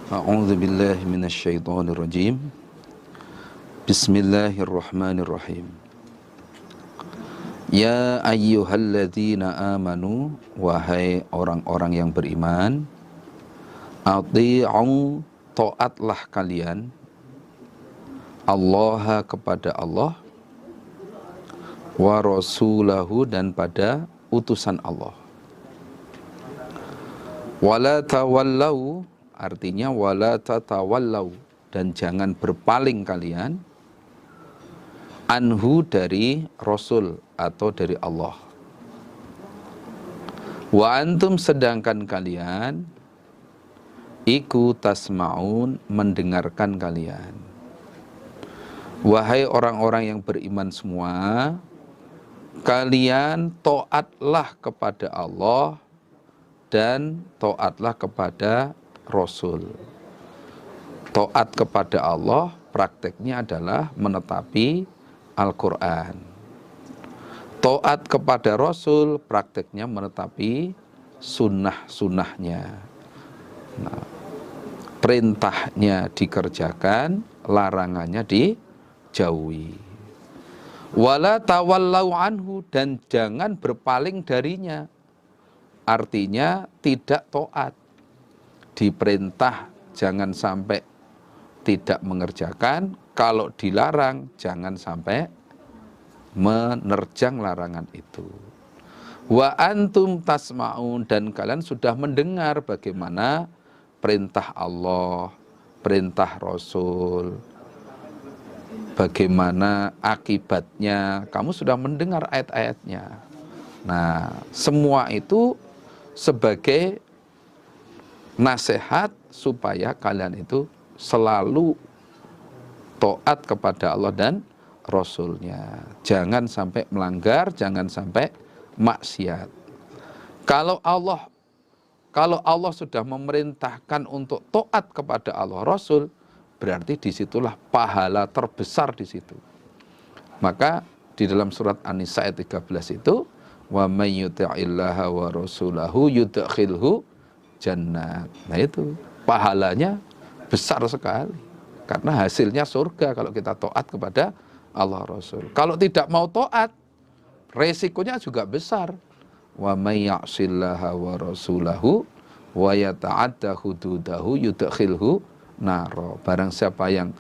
A'udzu billahi minasyaitonir rajim. Bismillahirrahmanirrahim. Ya ayyuhalladzina amanu, wahai orang-orang yang beriman, athi'u, taatlah kalian Allah, kepada Allah, wa rasulahu, dan pada utusan Allah. Wala tawallau, artinya wala tatawallau, dan jangan berpaling kalian anhu, dari Rasul atau dari Allah. Wa antum, sedangkan kalian iku tasma'un, mendengarkan kalian. Wahai orang-orang yang beriman semua, kalian taatlah kepada Allah dan taatlah kepada Rasul. Taat kepada Allah prakteknya adalah menetapi Al-Quran. Taat kepada Rasul prakteknya menetapi sunnah-sunnahnya. Nah, perintahnya dikerjakan, larangannya dijauhi. Wala tawallau anhu, dan jangan berpaling darinya. Artinya tidak taat. Diperintah jangan sampai tidak mengerjakan, kalau dilarang jangan sampai menerjang larangan itu. Wa antum tasma'un, dan kalian sudah mendengar bagaimana perintah Allah, perintah Rasul, bagaimana akibatnya, kamu sudah mendengar ayat-ayatnya. Nah, semua itu sebagai nasihat supaya kalian itu selalu taat kepada Allah dan Rasulnya. Jangan sampai melanggar, jangan sampai maksiat. Kalau Allah sudah memerintahkan untuk taat kepada Allah Rasul, berarti disitulah pahala terbesar di situ. Maka di dalam surat An-Nisa ayat 13 itu, wa may yuti'illaha wa rasulahu yudkhilhu jannat. Nah itu pahalanya besar sekali, karena hasilnya surga kalau kita taat kepada Allah Rasul. Kalau tidak mau taat, resikonya juga besar. Wa may ya'sillaha wa rasulahu wa yata'adda hududahu yudkhilhu naro. Barang siapa yang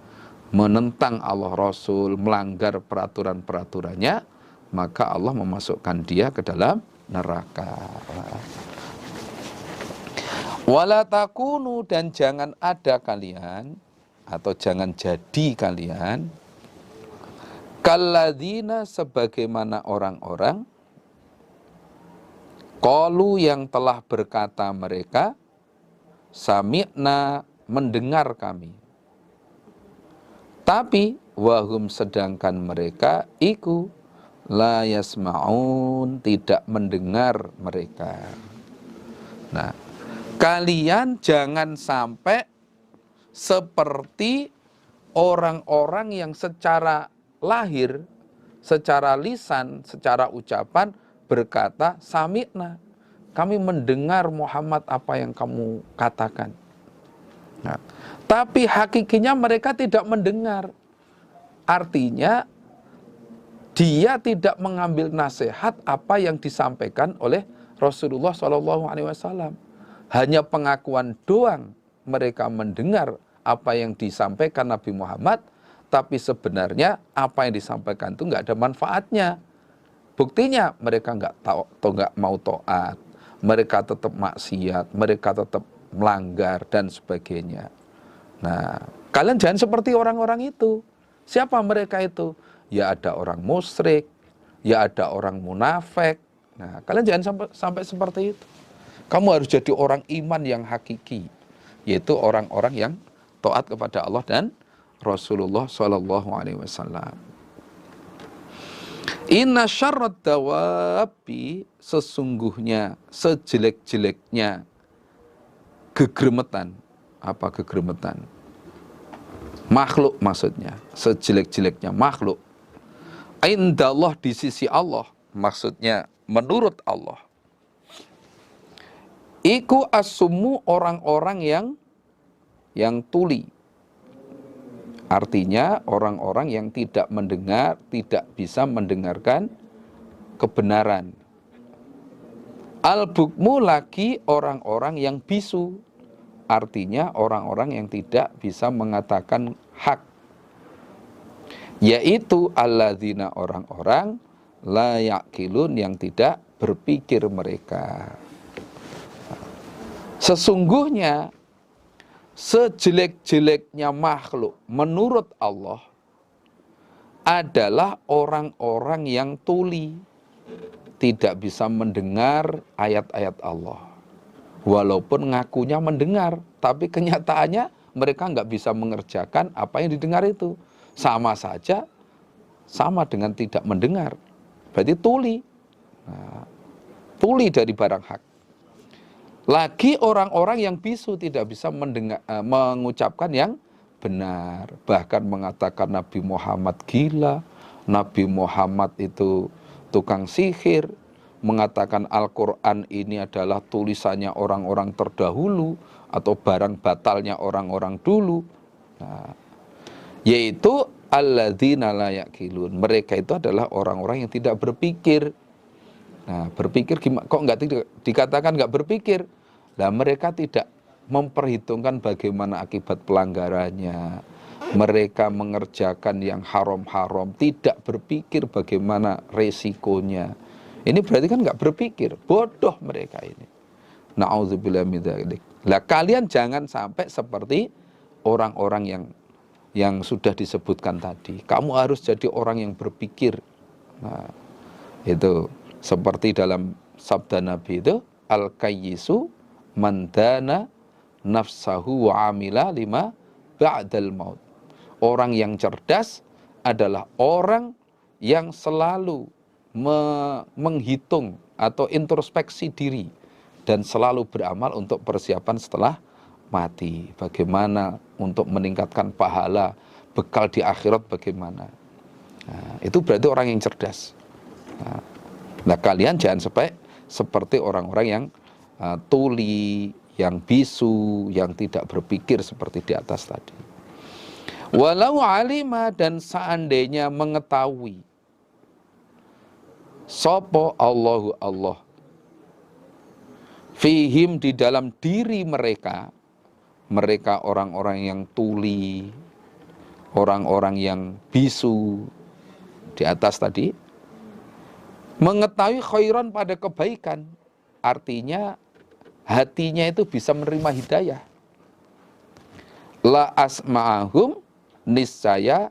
menentang Allah Rasul, melanggar peraturan-peraturannya, maka Allah memasukkan dia ke dalam neraka. Wala takunu, dan jangan ada kalian, atau jangan jadi kalian, kalladzina, sebagaimana orang-orang, qalu, yang telah berkata mereka, sami'na, mendengar kami. Tapi wahum, sedangkan mereka iku la yasma'un, tidak mendengar mereka. Nah, kalian jangan sampai seperti orang-orang yang secara lahir, secara lisan, secara ucapan berkata sami'na, kami mendengar Muhammad apa yang kamu katakan. Nah, tapi hakikinya mereka tidak mendengar. Artinya dia tidak mengambil nasihat apa yang disampaikan oleh Rasulullah SAW. Hanya pengakuan doang, mereka mendengar apa yang disampaikan Nabi Muhammad, tapi sebenarnya apa yang disampaikan itu nggak ada manfaatnya. Buktinya mereka nggak mau taat, mereka tetap maksiat, mereka tetap melanggar dan sebagainya. Nah, kalian jangan seperti orang-orang itu. Siapa mereka itu? Ya ada orang musyrik, ya ada orang munafik. Nah, kalian jangan sampai seperti itu. Kamu harus jadi orang iman yang hakiki, yaitu orang-orang yang taat kepada Allah dan Rasulullah SAW. Inna syarrat dawabi, sesungguhnya sejelek-jeleknya gegremetan. Apa gegremetan? Makhluk maksudnya, sejelek-jeleknya makhluk. Indallah, di sisi Allah, maksudnya menurut Allah. Iku asumu, orang-orang yang tuli. Artinya orang-orang yang tidak mendengar, tidak bisa mendengarkan kebenaran. Al-bukmu lagi orang-orang yang bisu. Artinya orang-orang yang tidak bisa mengatakan hak. Yaitu alladzina orang-orang la yaqilun yang tidak berpikir mereka. Sesungguhnya sejelek-jeleknya makhluk menurut Allah adalah orang-orang yang tuli, tidak bisa mendengar ayat-ayat Allah. Walaupun ngakunya mendengar, tapi kenyataannya mereka nggak bisa mengerjakan apa yang didengar itu. Sama saja, sama dengan tidak mendengar. Berarti tuli. Nah, tuli dari barang hak. Lagi orang-orang yang bisu tidak bisa mengucapkan yang benar. Bahkan mengatakan Nabi Muhammad gila, Nabi Muhammad itu tukang sihir, mengatakan Al-Quran ini adalah tulisannya orang-orang terdahulu atau barang batalnya orang-orang dulu. Nah, yaitu alladzina la yaqilun. Mereka itu adalah orang-orang yang tidak berpikir. Nah, berpikir gimana? Kok nggak dikatakan nggak berpikir? Nah, mereka tidak memperhitungkan bagaimana akibat pelanggarannya. Mereka mengerjakan yang haram-haram, tidak berpikir bagaimana resikonya. Ini berarti kan nggak berpikir, bodoh mereka ini. Na'udzubillah min dzalik. Lah kalian jangan sampai seperti orang-orang yang sudah disebutkan tadi. Kamu harus jadi orang yang berpikir. Nah, itu seperti dalam sabda Nabi itu, al-kayyisu mandana nafsahu wa amila lima ba'dal maut. Orang yang cerdas adalah orang yang selalu menghitung atau introspeksi diri dan selalu beramal untuk persiapan setelah mati. Bagaimana untuk meningkatkan pahala, bekal di akhirat bagaimana. Nah, itu berarti orang yang cerdas. Nah, kalian jangan sampai seperti orang-orang yang tuli, yang bisu, yang tidak berpikir seperti di atas tadi. Walau alima, dan seandainya mengetahui sopo Allahu Allah fihim di dalam diri mereka, mereka orang-orang yang tuli, orang-orang yang bisu di atas tadi, mengetahui khairan pada kebaikan, artinya hatinya itu bisa menerima hidayah. La asma'ahum, niscaya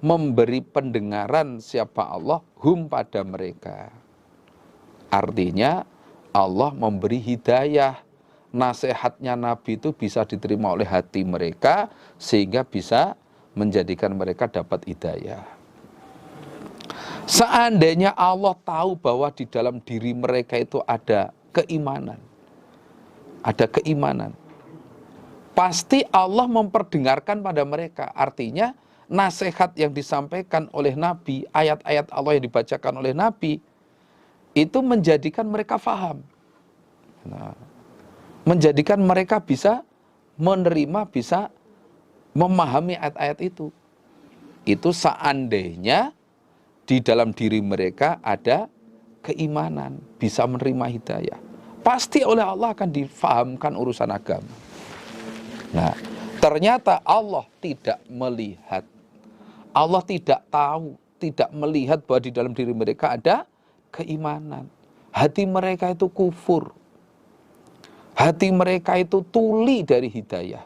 memberi pendengaran siapa Allah hum pada mereka. Artinya Allah memberi hidayah. Nasihatnya Nabi itu bisa diterima oleh hati mereka sehingga bisa menjadikan mereka dapat hidayah. Seandainya Allah tahu bahwa di dalam diri mereka itu ada keimanan, pasti Allah memperdengarkan pada mereka. Artinya nasihat yang disampaikan oleh Nabi, ayat-ayat Allah yang dibacakan oleh Nabi, itu menjadikan mereka faham. Nah, menjadikan mereka bisa menerima, bisa memahami ayat-ayat itu. Itu seandainya di dalam diri mereka ada keimanan, bisa menerima hidayah. Pasti oleh Allah akan difahamkan urusan agama. Nah, ternyata Allah tidak melihat, Allah tidak tahu, tidak melihat bahwa di dalam diri mereka ada keimanan. Hati mereka itu kufur. Hati mereka itu tuli dari hidayah.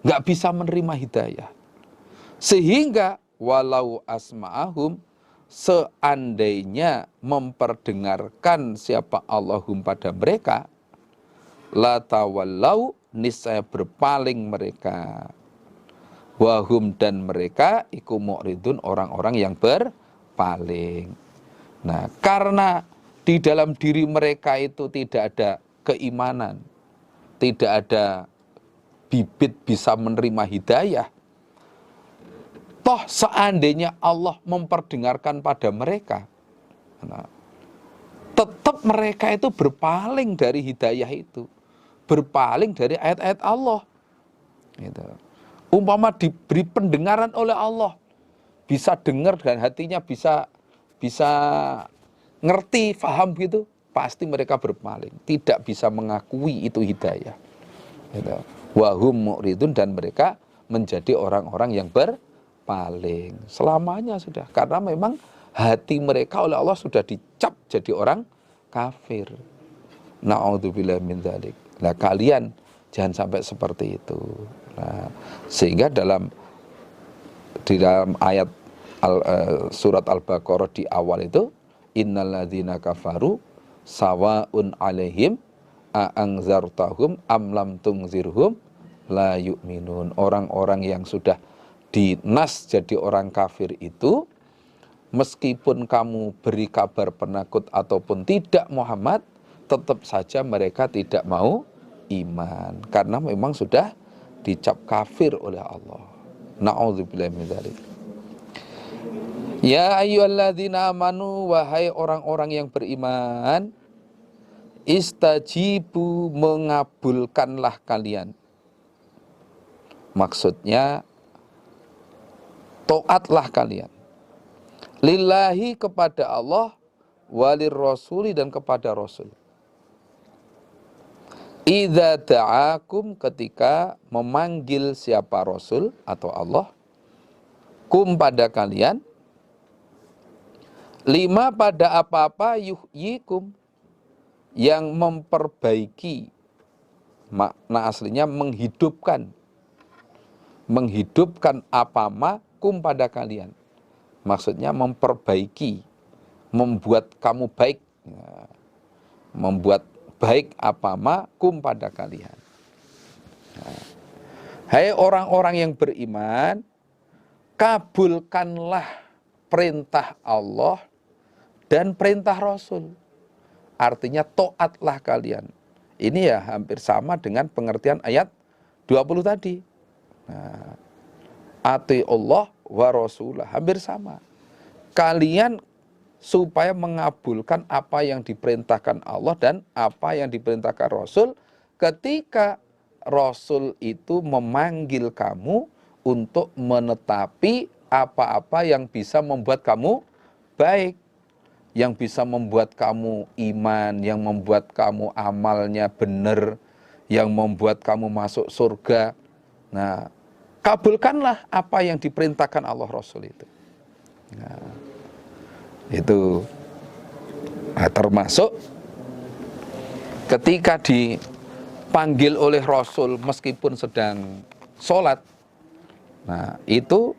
Nggak bisa menerima hidayah. Sehingga walau asma'ahum, seandainya memperdengarkan siapa Allahum pada mereka, la tawallau, niscaya berpaling mereka. Wahum, dan mereka iku mu'ridun, orang-orang yang berpaling. Nah, karena di dalam diri mereka itu tidak ada keimanan, tidak ada bibit bisa menerima hidayah, toh seandainya Allah memperdengarkan pada mereka, nah, tetap mereka itu berpaling dari hidayah itu, berpaling dari ayat-ayat Allah. Gitu. Umpama diberi pendengaran oleh Allah, bisa dengar dan hatinya bisa bisa ngerti, paham gitu, pasti mereka berpaling. Tidak bisa mengakui itu hidayah. Gitu. Wahum mu'ridun, dan mereka menjadi orang-orang yang berpaling selamanya sudah, karena memang hati mereka oleh Allah sudah dicap jadi orang kafir. Na'udzubillah min dzalik. Nah, kalian jangan sampai seperti itu. Nah, sehingga di dalam ayat surat Al-Baqarah di awal itu, innalladzina kafaru sawaun alaihim a'anzartahum am lam tungzirhum la yu'minun. Orang-orang yang sudah dinas jadi orang kafir itu, meskipun kamu beri kabar penakut ataupun tidak Muhammad, tetap saja mereka tidak mau iman, karena memang sudah dicap kafir oleh Allah. Na'udzubillah min dzalik. Ya ayyuhalladzina amanu, wahai orang-orang yang beriman, istajibu, mengabulkanlah kalian. Maksudnya taatlah kalian. Lillahi, kepada Allah, walir rasuli, dan kepada Rasul. Idza da'akum, ketika memanggil siapa Rasul atau Allah, kum, pada kalian, lima, pada apa-apa, yuhyikum, yang memperbaiki. Makna aslinya menghidupkan apa ma, kum, pada kalian. Maksudnya memperbaiki, membuat kamu baik, membuat baik apa ma, kum, pada kalian. Hai orang-orang yang beriman, kabulkanlah perintah Allah dan perintah Rasul. Artinya taatlah kalian. Ini ya hampir sama dengan pengertian ayat 20 tadi. Nah, ati Allah wa rasulah, hampir sama. Kalian supaya mengabulkan apa yang diperintahkan Allah dan apa yang diperintahkan Rasul, ketika Rasul itu memanggil kamu untuk menetapi apa-apa yang bisa membuat kamu baik, yang bisa membuat kamu iman, yang membuat kamu amalnya benar, yang membuat kamu masuk surga. Nah, kabulkanlah apa yang diperintahkan Allah Rasul itu. Nah, itu termasuk ketika dipanggil oleh Rasul meskipun sedang sholat. Nah, itu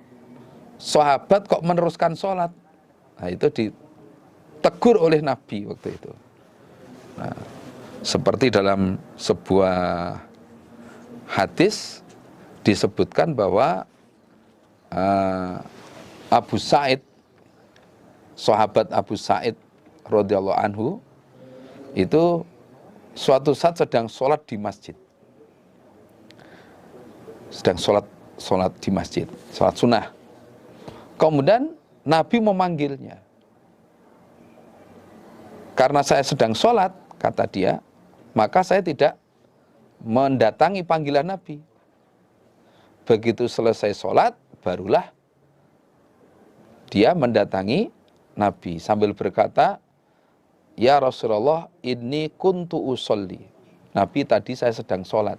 sahabat kok meneruskan sholat. Nah, itu ditegur oleh Nabi waktu itu. Nah, seperti dalam sebuah hadis disebutkan bahwa Abu Sa'id, sahabat Abu Sa'id radhiyallahu anhu, itu suatu saat sedang sholat di masjid. Sedang sholat di masjid, sholat sunnah. Kemudian Nabi memanggilnya. Karena saya sedang sholat, kata dia, maka saya tidak mendatangi panggilan Nabi. Begitu selesai sholat, barulah dia mendatangi Nabi sambil berkata, ya Rasulullah, inni kuntu usolli. Nabi, tadi saya sedang sholat.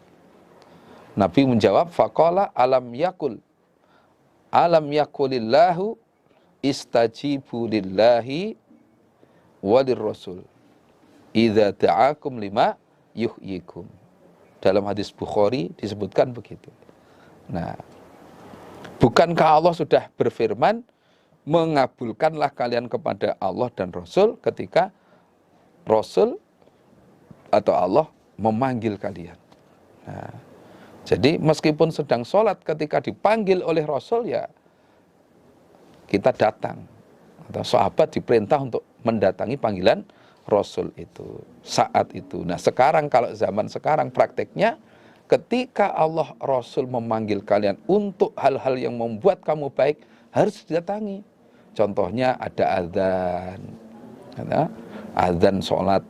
Nabi menjawab, faqala alam yakulillahu istajibu lillahi walir rasul idza da'akum lima yuhyikum. Dalam hadis Bukhari disebutkan begitu. Nah, bukankah Allah sudah berfirman, mengabulkanlah kalian kepada Allah dan Rasul ketika Rasul atau Allah memanggil kalian. Nah, jadi meskipun sedang sholat, ketika dipanggil oleh Rasul, ya kita datang. Atau sahabat diperintah untuk mendatangi panggilan Rasul itu saat itu. Nah, sekarang kalau zaman sekarang prakteknya, ketika Allah Rasul memanggil kalian untuk hal-hal yang membuat kamu baik, harus didatangi. Contohnya ada azan sholat,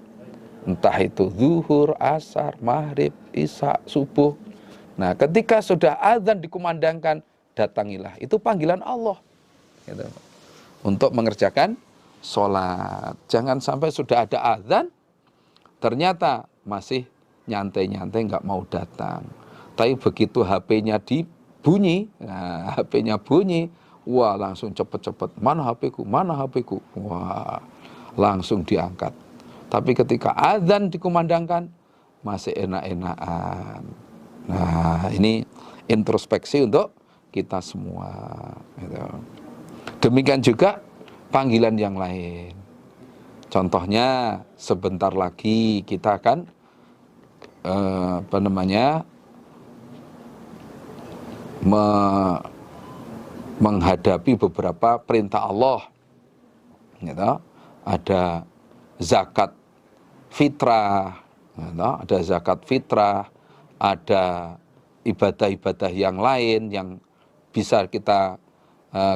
entah itu zuhur, asar, maghrib, isya, subuh. Nah, ketika sudah azan dikumandangkan, datangilah. Itu panggilan Allah. Gitu. Untuk mengerjakan sholat. Jangan sampai sudah ada azan, ternyata masih nyantai-nyantai nggak mau datang. Tapi begitu HP-nya dibunyi, nah, HP-nya bunyi, wah langsung cepet-cepet, mana HP-ku, mana HP-ku, wah langsung diangkat. Tapi ketika azan dikumandangkan, masih enak-enakan. Nah, ini introspeksi untuk kita semua. Gitu. Demikian juga panggilan yang lain. Contohnya, sebentar lagi kita akan menghadapi beberapa perintah Allah. Gitu. Ada zakat fitrah, gitu. Ada zakat fitrah, ada ibadah-ibadah yang lain yang bisa kita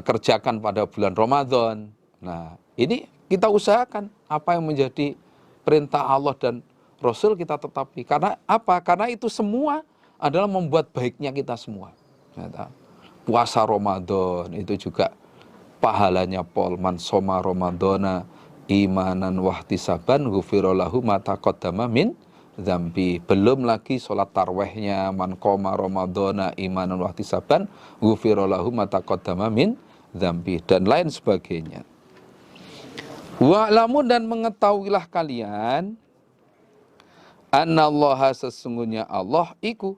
kerjakan pada bulan Ramadan. Nah, ini kita usahakan apa yang menjadi perintah Allah dan Rasul kita tetapi. Karena apa? Karena itu semua adalah membuat baiknya kita semua. Puasa Ramadan itu juga pahalanya man soma Ramadana imanan wahtisaban ghufirallahu ma taqaddama min dzambi. Belum lagi sholat tarwehnya man qoma Ramadana imanan wahtisaban ghufirallahu ma taqaddama min dzambi dan lain sebagainya. Wa'lamu dan mengetahuilah kalian annallaha sesungguhnya Allah iku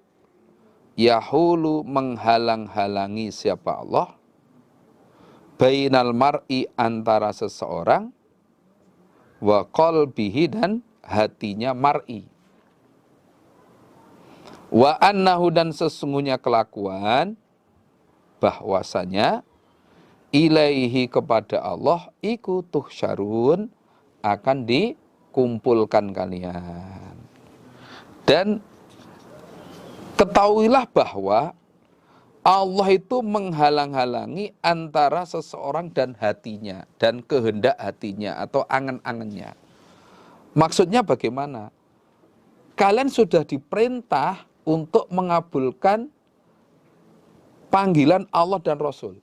yahulu menghalang-halangi siapa Allah bainal mar'i antara seseorang wa qalbihi dan hatinya mar'i. Wa annahu dan sesungguhnya kelakuan bahwasanya ilaihi kepada Allah iku tuhsyarun akan dikumpulkan kalian. Dan ketahuilah bahwa Allah itu menghalang-halangi antara seseorang dan hatinya dan kehendak hatinya atau angan-angannya. Maksudnya bagaimana? Kalian sudah diperintah untuk mengabulkan panggilan Allah dan Rasul.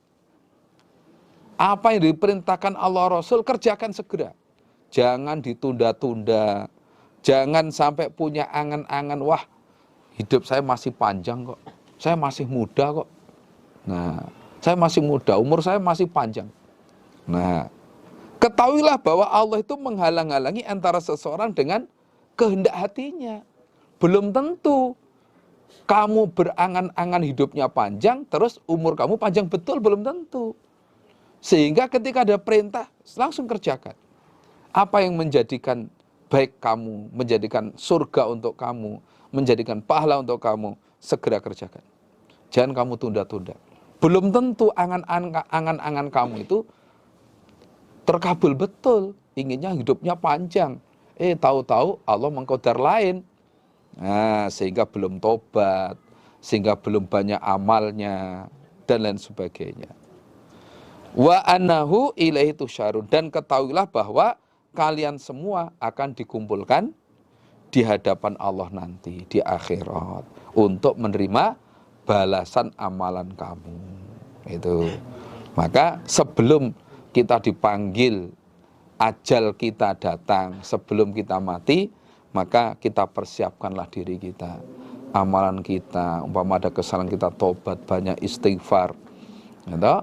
Apa yang diperintahkan Allah Rasul kerjakan segera. Jangan ditunda-tunda. Jangan sampai punya angan-angan, wah hidup saya masih panjang kok. Saya masih muda kok. Nah, saya masih muda, umur saya masih panjang. Nah, ketahuilah bahwa Allah itu menghalang-halangi antara seseorang dengan kehendak hatinya. Belum tentu kamu berangan-angan hidupnya panjang, terus umur kamu panjang betul, belum tentu. Sehingga ketika ada perintah, langsung kerjakan. Apa yang menjadikan baik kamu, menjadikan surga untuk kamu, menjadikan pahala untuk kamu, segera kerjakan. Jangan kamu tunda-tunda. Belum tentu angan-angan kamu itu terkabul betul. Inginnya hidupnya panjang. Tahu-tahu Allah mengqadar lain. Nah, sehingga belum tobat, sehingga belum banyak amalnya, dan lain sebagainya. Wa annahu ilaihi tusyarun. Dan ketahuilah bahwa kalian semua akan dikumpulkan di hadapan Allah nanti, di akhirat, untuk menerima balasan amalan kamu. Itu. Maka sebelum kita dipanggil, ajal kita datang, sebelum kita mati, maka kita persiapkanlah diri kita, amalan kita, umpama ada kesalahan kita tobat, banyak istighfar, gitu.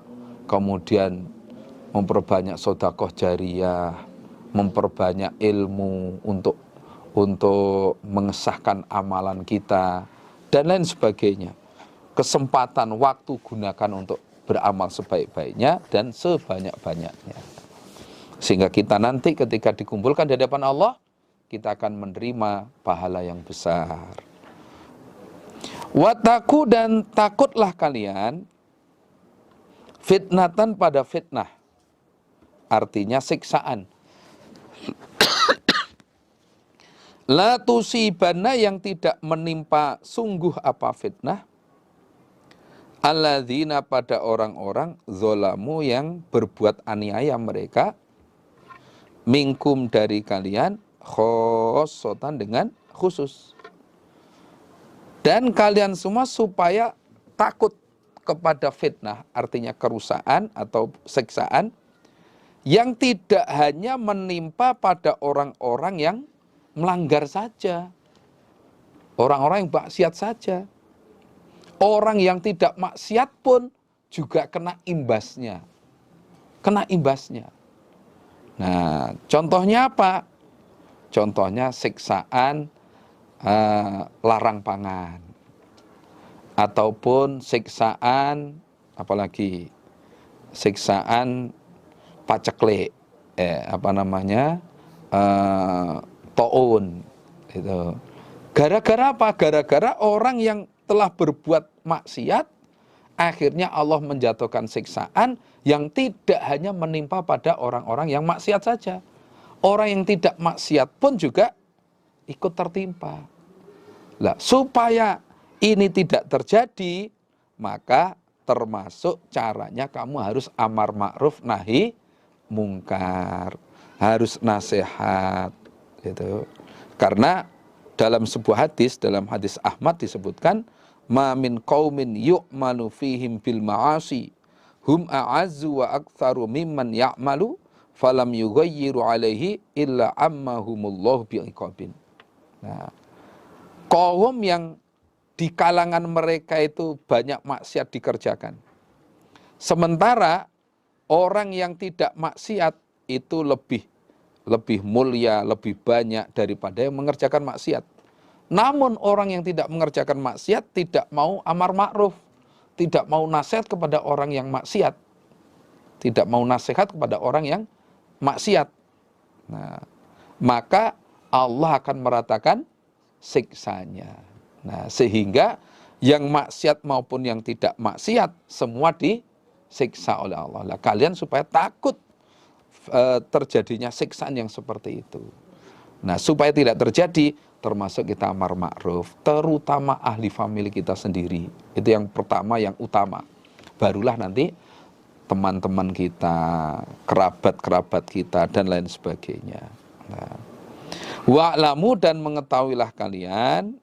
Kemudian memperbanyak sedekah jariyah, memperbanyak ilmu untuk mengesahkan amalan kita, dan lain sebagainya. Kesempatan waktu gunakan untuk beramal sebaik-baiknya dan sebanyak-banyaknya. Sehingga kita nanti ketika dikumpulkan di hadapan Allah, kita akan menerima pahala yang besar. Wataku dan takutlah kalian fitnatan pada fitnah. Artinya siksaan. La tusibanna yang tidak menimpa sungguh apa fitnah. Alladzina pada orang-orang zolamu yang berbuat aniaya mereka. Minkum dari kalian khosotan dengan khusus. Dan kalian semua supaya takut kepada fitnah, artinya kerusakan atau siksaan, yang tidak hanya menimpa pada orang-orang yang melanggar saja, orang-orang yang maksiat saja. Orang yang tidak maksiat pun juga kena imbasnya. Kena imbasnya. Nah, contohnya apa? Contohnya siksaan larang pangan. Ataupun siksaan, apalagi siksaan paceklik, to'un. Itu. Gara-gara apa? Gara-gara orang yang telah berbuat maksiat, akhirnya Allah menjatuhkan siksaan yang tidak hanya menimpa pada orang-orang yang maksiat saja. Orang yang tidak maksiat pun juga ikut tertimpa. Lah, supaya ini tidak terjadi, maka termasuk caranya kamu harus amar ma'ruf nahi mungkar, harus nasihat gitu. Karena dalam sebuah hadis, dalam hadis Ahmad disebutkan, ma min qaumin yu'malu fihim bil ma'asi hum a'azzu wa aktsaru mimman ya'malu falam yughayyiru alaihi illa ammahumullahu bi'iqabin. Nah, kaum yang di kalangan mereka itu banyak maksiat dikerjakan. Sementara orang yang tidak maksiat itu lebih mulia, lebih banyak daripada yang mengerjakan maksiat. Namun orang yang tidak mengerjakan maksiat tidak mau amar ma'ruf, tidak mau nasihat kepada orang yang maksiat, tidak mau nasihat kepada orang yang maksiat. Nah, maka Allah akan meratakan siksanya. Nah, sehingga yang maksiat maupun yang tidak maksiat semua disiksa oleh Allah. Nah, kalian supaya takut terjadinya siksaan yang seperti itu. Nah, supaya tidak terjadi, termasuk kita amar ma'ruf, terutama ahli famili kita sendiri. Itu yang pertama, yang utama. Barulah nanti teman-teman kita, kerabat-kerabat kita, dan lain sebagainya. Nah, wa'lamu, dan mengetahuilah kalian,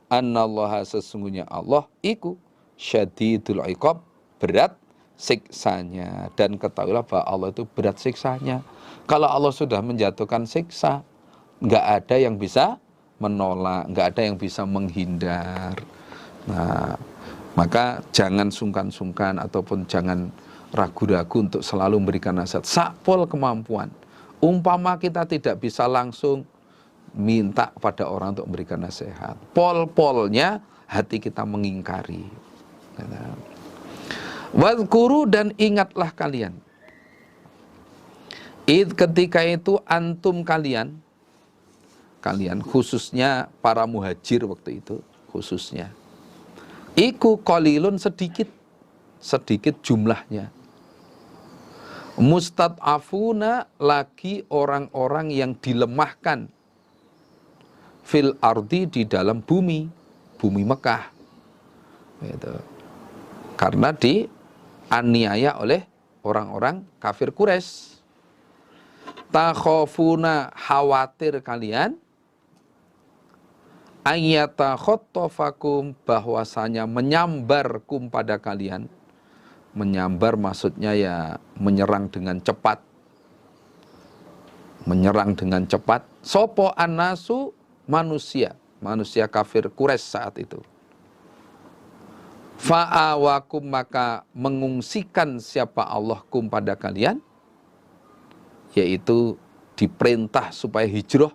annallaha, sesungguhnya Allah iku syadidul iqab, berat siksanya. Dan ketahuilah bahwa Allah itu berat siksanya. Kalau Allah sudah menjatuhkan siksa, nggak ada yang bisa menolak, nggak ada yang bisa menghindar. Nah, maka jangan sungkan-sungkan ataupun jangan ragu-ragu untuk selalu memberikan nasihat sakpol kemampuan. Umpama kita tidak bisa langsung, minta kepada orang untuk memberikan nasihat. Pol-polnya hati kita mengingkari. Wadhkuru, dan ingatlah kalian. Ketika itu antum kalian khususnya para muhajir waktu itu, khususnya iku qalilun, sedikit jumlahnya. Mustad'afuna, lagi orang-orang yang dilemahkan, fil ardi, di dalam bumi Mekah gitu. Karena dianiaya oleh orang-orang kafir Quraisy. Takhafuna, khawatir kalian, ayyatakhattafakum, bahwasanya menyambarkum pada kalian. Menyambar maksudnya ya menyerang dengan cepat. Menyerang dengan cepat. Sopo annasu, manusia kafir Quraisy saat itu. Fa'awakum, maka mengungsikan siapa Allah kum pada kalian, yaitu diperintah supaya hijrah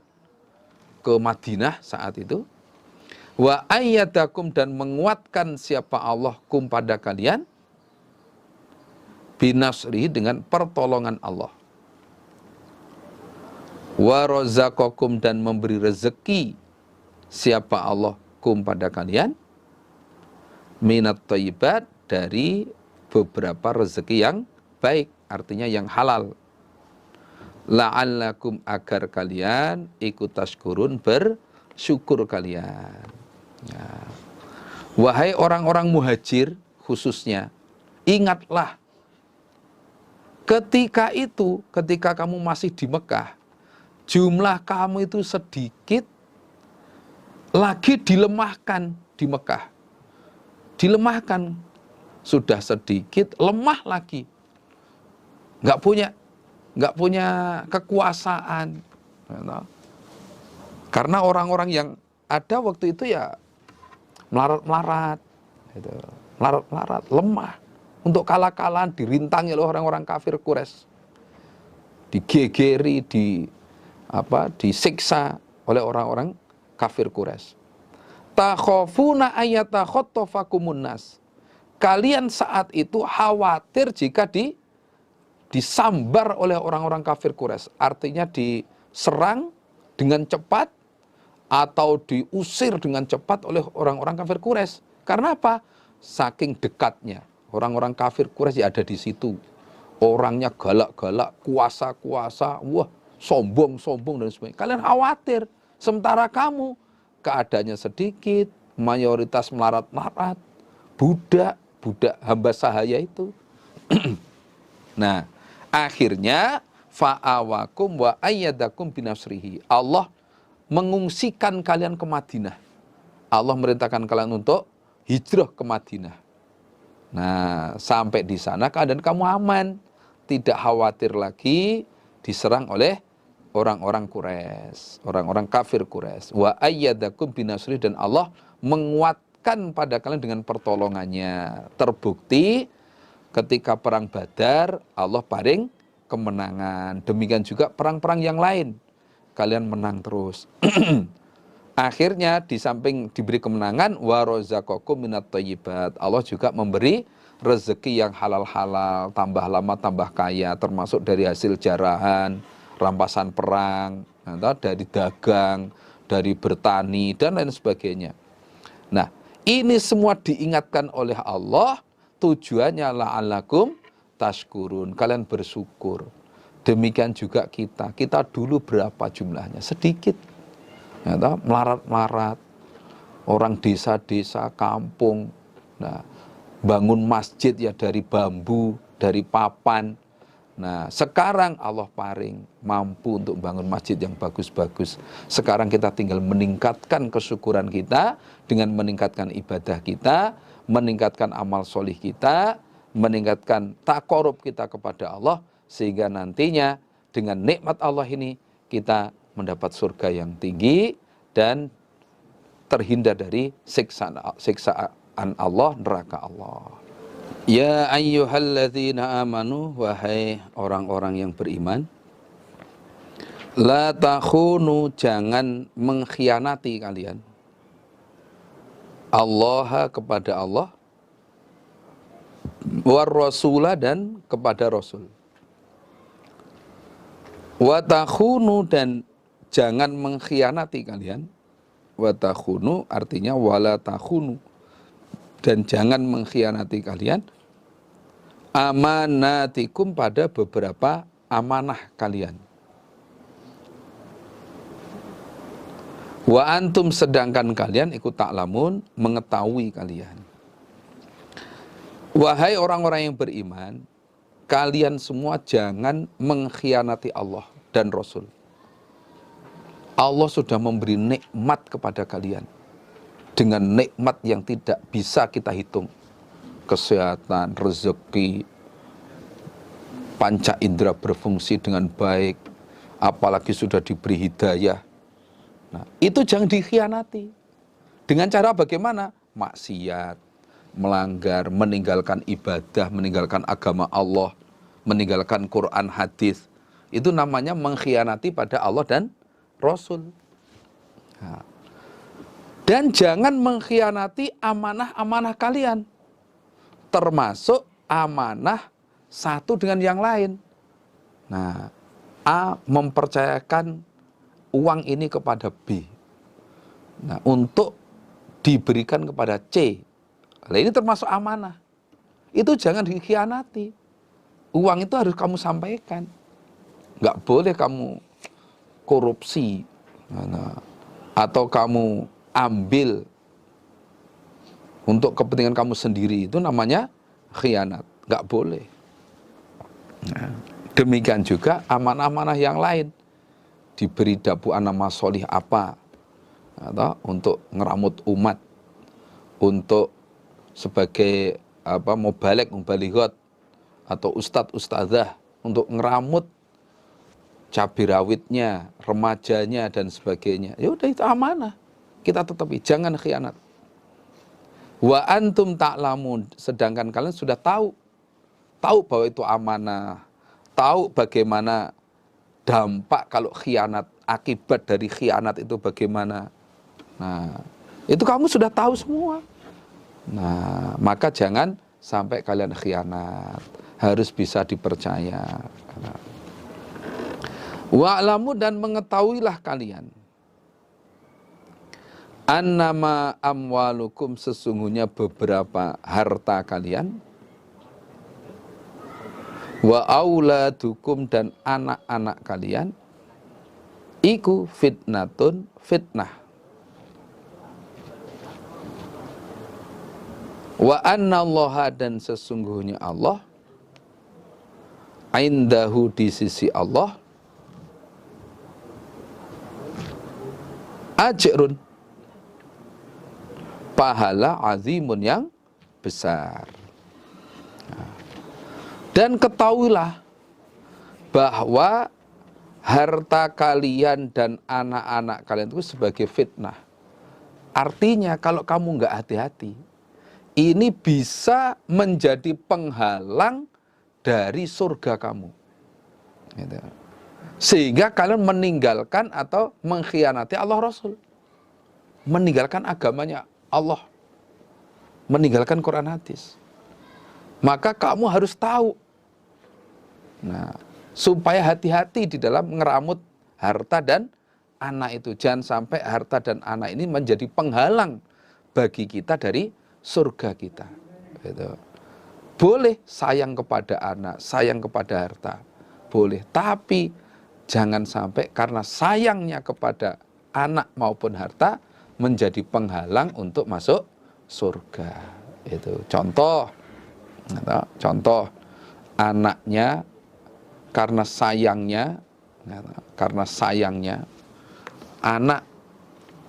ke Madinah saat itu. Wa ayyadakum, dan menguatkan siapa Allah kum pada kalian, binasri, dengan pertolongan Allah. Wa razaqakum, dan memberi rezeki siapa Allah kum pada kalian, minat thayyibat, dari beberapa rezeki yang baik, artinya yang halal. La'allakum, agar kalian ikut tashkurun, bersyukur kalian. Nah, wahai orang-orang muhajir khususnya, ingatlah ketika itu, ketika kamu masih di Mekah, jumlah kamu itu sedikit, lagi dilemahkan. di Mekah. Dilemahkan. Sudah sedikit, lemah lagi. Nggak punya kekuasaan. Karena orang-orang yang ada waktu itu ya melarat-melarat, gitu. Melarat-melarat, lemah. Untuk kalah-kalahan dirintangi oleh orang-orang kafir Quraisy. Digegeri, disiksa oleh orang-orang kafir Quraisy. Takhafuna ayatakhattafakumun nas. Kalian saat itu khawatir jika disambar oleh orang-orang kafir Quraisy. Artinya diserang dengan cepat atau diusir dengan cepat oleh orang-orang kafir Quraisy. Karena apa? Saking dekatnya. Orang-orang kafir Quraisy ada di situ. Orangnya galak-galak, kuasa-kuasa, wah, sombong-sombong dan sebagainya. Kalian khawatir. Sementara kamu keadaannya sedikit, mayoritas melarat-melarat, budak hamba sahaya itu. Nah, akhirnya fa'awakum wa ayyadakum binasrihi. Allah mengungsikan kalian ke Madinah. Allah merintahkan kalian untuk hijrah ke Madinah. Nah, sampai di sana keadaan kamu aman, tidak khawatir lagi diserang oleh orang-orang Quraisy, orang-orang kafir Quraisy. Wa ayyadakum binasrihi, dan Allah menguatkan pada kalian dengan pertolongannya. Terbukti ketika perang Badar, Allah paring kemenangan. Demikian juga perang-perang yang lain, kalian menang terus. Akhirnya di samping diberi kemenangan, wa razaqakum minat thayyibat, Allah juga memberi rezeki yang halal-halal, tambah lama tambah kaya, termasuk dari hasil jarahan, rampasan perang, dari dagang, dari bertani dan lain sebagainya. Nah, ini semua diingatkan oleh Allah, tujuannya la'allakum tashkurun, kalian bersyukur. Demikian juga kita dulu berapa jumlahnya? Sedikit. Melarat-melarat, orang desa-desa, kampung, nah, bangun masjid ya dari bambu, dari papan. Nah, sekarang Allah paring mampu untuk bangun masjid yang bagus-bagus. Sekarang kita tinggal meningkatkan kesyukuran kita dengan meningkatkan ibadah kita, meningkatkan amal solih kita, meningkatkan taqarrub kita kepada Allah, sehingga nantinya dengan nikmat Allah ini kita mendapat surga yang tinggi dan terhindar dari siksaan Allah, neraka Allah. Ya ayyuhalladzina amanu, wahai orang-orang yang beriman, la takhunu, jangan mengkhianati kalian Allah, kepada Allah, war rasula, dan kepada Rasul. Wa takhunu, dan jangan mengkhianati kalian. Wa takhunu artinya wala takhunu, dan jangan mengkhianati kalian amanatikum, pada beberapa amanah kalian. Wa antum, sedangkan kalian ikut ta'lamun, mengetahui kalian. Wahai orang-orang yang beriman, kalian semua jangan mengkhianati Allah dan Rasul. Allah sudah memberi nikmat kepada kalian dengan nikmat yang tidak bisa kita hitung. Kesehatan, rezeki, panca indera berfungsi dengan baik, apalagi sudah diberi hidayah. Nah, itu jangan dikhianati. Dengan cara bagaimana? Maksiat, melanggar, meninggalkan ibadah, meninggalkan agama Allah, meninggalkan Quran, hadis. Itu namanya mengkhianati pada Allah dan Rasul. Nah, dan jangan mengkhianati amanah-amanah kalian, termasuk amanah satu dengan yang lain. Nah, A mempercayakan uang ini kepada B, nah, untuk diberikan kepada C. Nah, ini termasuk amanah. Itu jangan dikhianati. Uang itu harus kamu sampaikan. Nggak boleh kamu korupsi, atau kamu ambil untuk kepentingan kamu sendiri. Itu namanya khianat, nggak boleh. Nah, demikian juga amanah-amanah yang lain, diberi dapuan nama solih apa, atau untuk ngeramut umat, untuk sebagai mubalighot atau ustadz ustadzah untuk ngeramut cabai rawitnya, remajanya dan sebagainya. Ya udah, itu amanah. Kita tetapi jangan khianat. Wa antum ta'lamun, sedangkan kalian sudah tahu bahwa itu amanah, tahu bagaimana dampak kalau khianat, akibat dari khianat itu bagaimana. Nah, itu kamu sudah tahu semua. Nah, maka jangan sampai kalian khianat, harus bisa dipercaya. Wa'lamu, dan mengetahuilah kalian, annama amwalukum, sesungguhnya beberapa harta kalian, wa auladukum, dan anak-anak kalian, iku fitnatun, fitnah. Wa annallaha, dan sesungguhnya Allah, indahu, di sisi Allah, ajrun, pahala azimun, yang besar. Dan ketahuilah bahwa harta kalian dan anak-anak kalian itu sebagai fitnah. Artinya kalau kamu nggak hati-hati, ini bisa menjadi penghalang dari surga kamu. Gitu. Sehingga kalian meninggalkan atau mengkhianati Allah Rasul. Meninggalkan agamanya Allah. Meninggalkan Quran hadis. Maka kamu harus tahu. Nah, supaya hati-hati di dalam ngeramut harta dan anak itu. Jangan sampai harta dan anak ini menjadi penghalang bagi kita dari surga kita. Gitu. Boleh sayang kepada anak, sayang kepada harta. Boleh, tapi jangan sampai karena sayangnya kepada anak maupun harta menjadi penghalang untuk masuk surga. Itu contoh anaknya karena sayangnya anak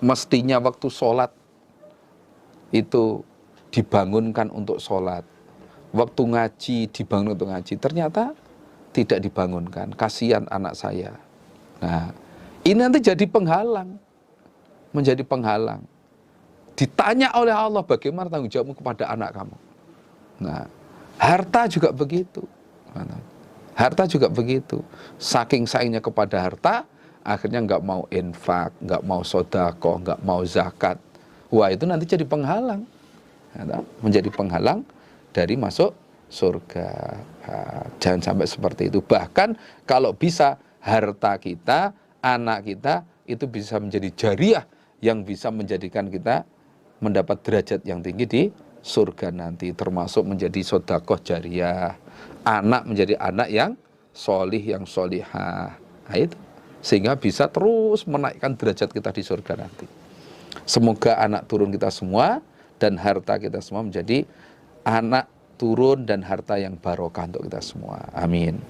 mestinya waktu sholat itu dibangunkan untuk sholat, waktu ngaji dibangun untuk ngaji, ternyata tidak dibangunkan. Kasihan anak saya. Nah, ini nanti jadi penghalang, menjadi penghalang. Ditanya oleh Allah, bagaimana tanggung jawabmu kepada anak kamu. Nah, harta juga begitu. Harta juga begitu. Saking sayangnya kepada harta, akhirnya nggak mau infak, nggak mau sedekah, nggak mau zakat. Wah, itu nanti jadi penghalang. Menjadi penghalang dari masuk surga. Jangan sampai seperti itu. Bahkan kalau bisa harta kita, anak kita itu bisa menjadi jariah yang bisa menjadikan kita mendapat derajat yang tinggi di surga nanti, termasuk menjadi sedekah jariah, anak menjadi anak yang solih, yang solihah. Nah, itu sehingga bisa terus menaikkan derajat kita di surga nanti. Semoga anak turun kita semua dan harta kita semua menjadi anak turun dan harta yang barokah untuk kita semua. Amin.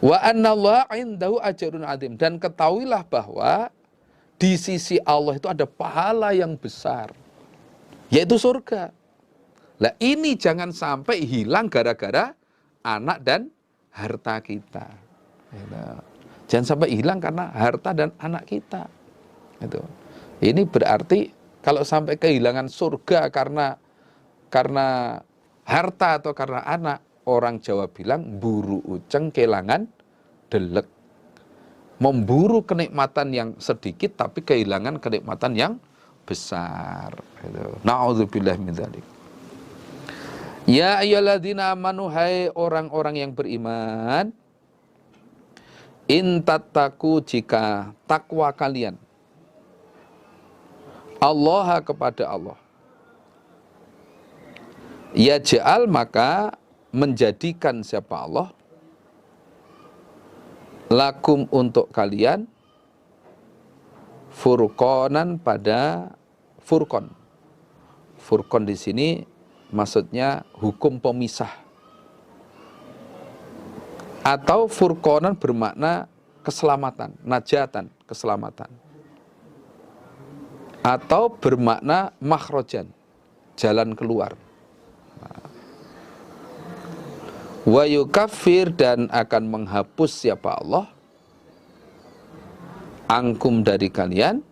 Wa annallaha indahu ajrun adzim, dan ketahuilah bahwa di sisi Allah itu ada pahala yang besar, yaitu surga. Lah, ini jangan sampai hilang gara-gara anak dan harta kita. Jangan sampai hilang karena harta dan anak kita. Ini berarti kalau sampai kehilangan surga karena harta atau karena anak, orang Jawa bilang buru uceng kelangan delek. Memburu kenikmatan yang sedikit tapi kehilangan kenikmatan yang besar. Na'udzubillah min dzalik. Ya ayyuhalladzina amanu, hai orang-orang yang beriman, in tattaku, jika takwa kalian Allah, kepada Allah, yaj'al, maka menjadikan siapa Allah, lakum, untuk kalian, furqonan, pada furqon. Furqon di sini maksudnya hukum pemisah. Atau furqonan bermakna keselamatan, najatan, keselamatan. Atau bermakna makhrojan, jalan keluar. Wa yukaffir, dan akan menghapus siapa Allah, angkum dari kalian,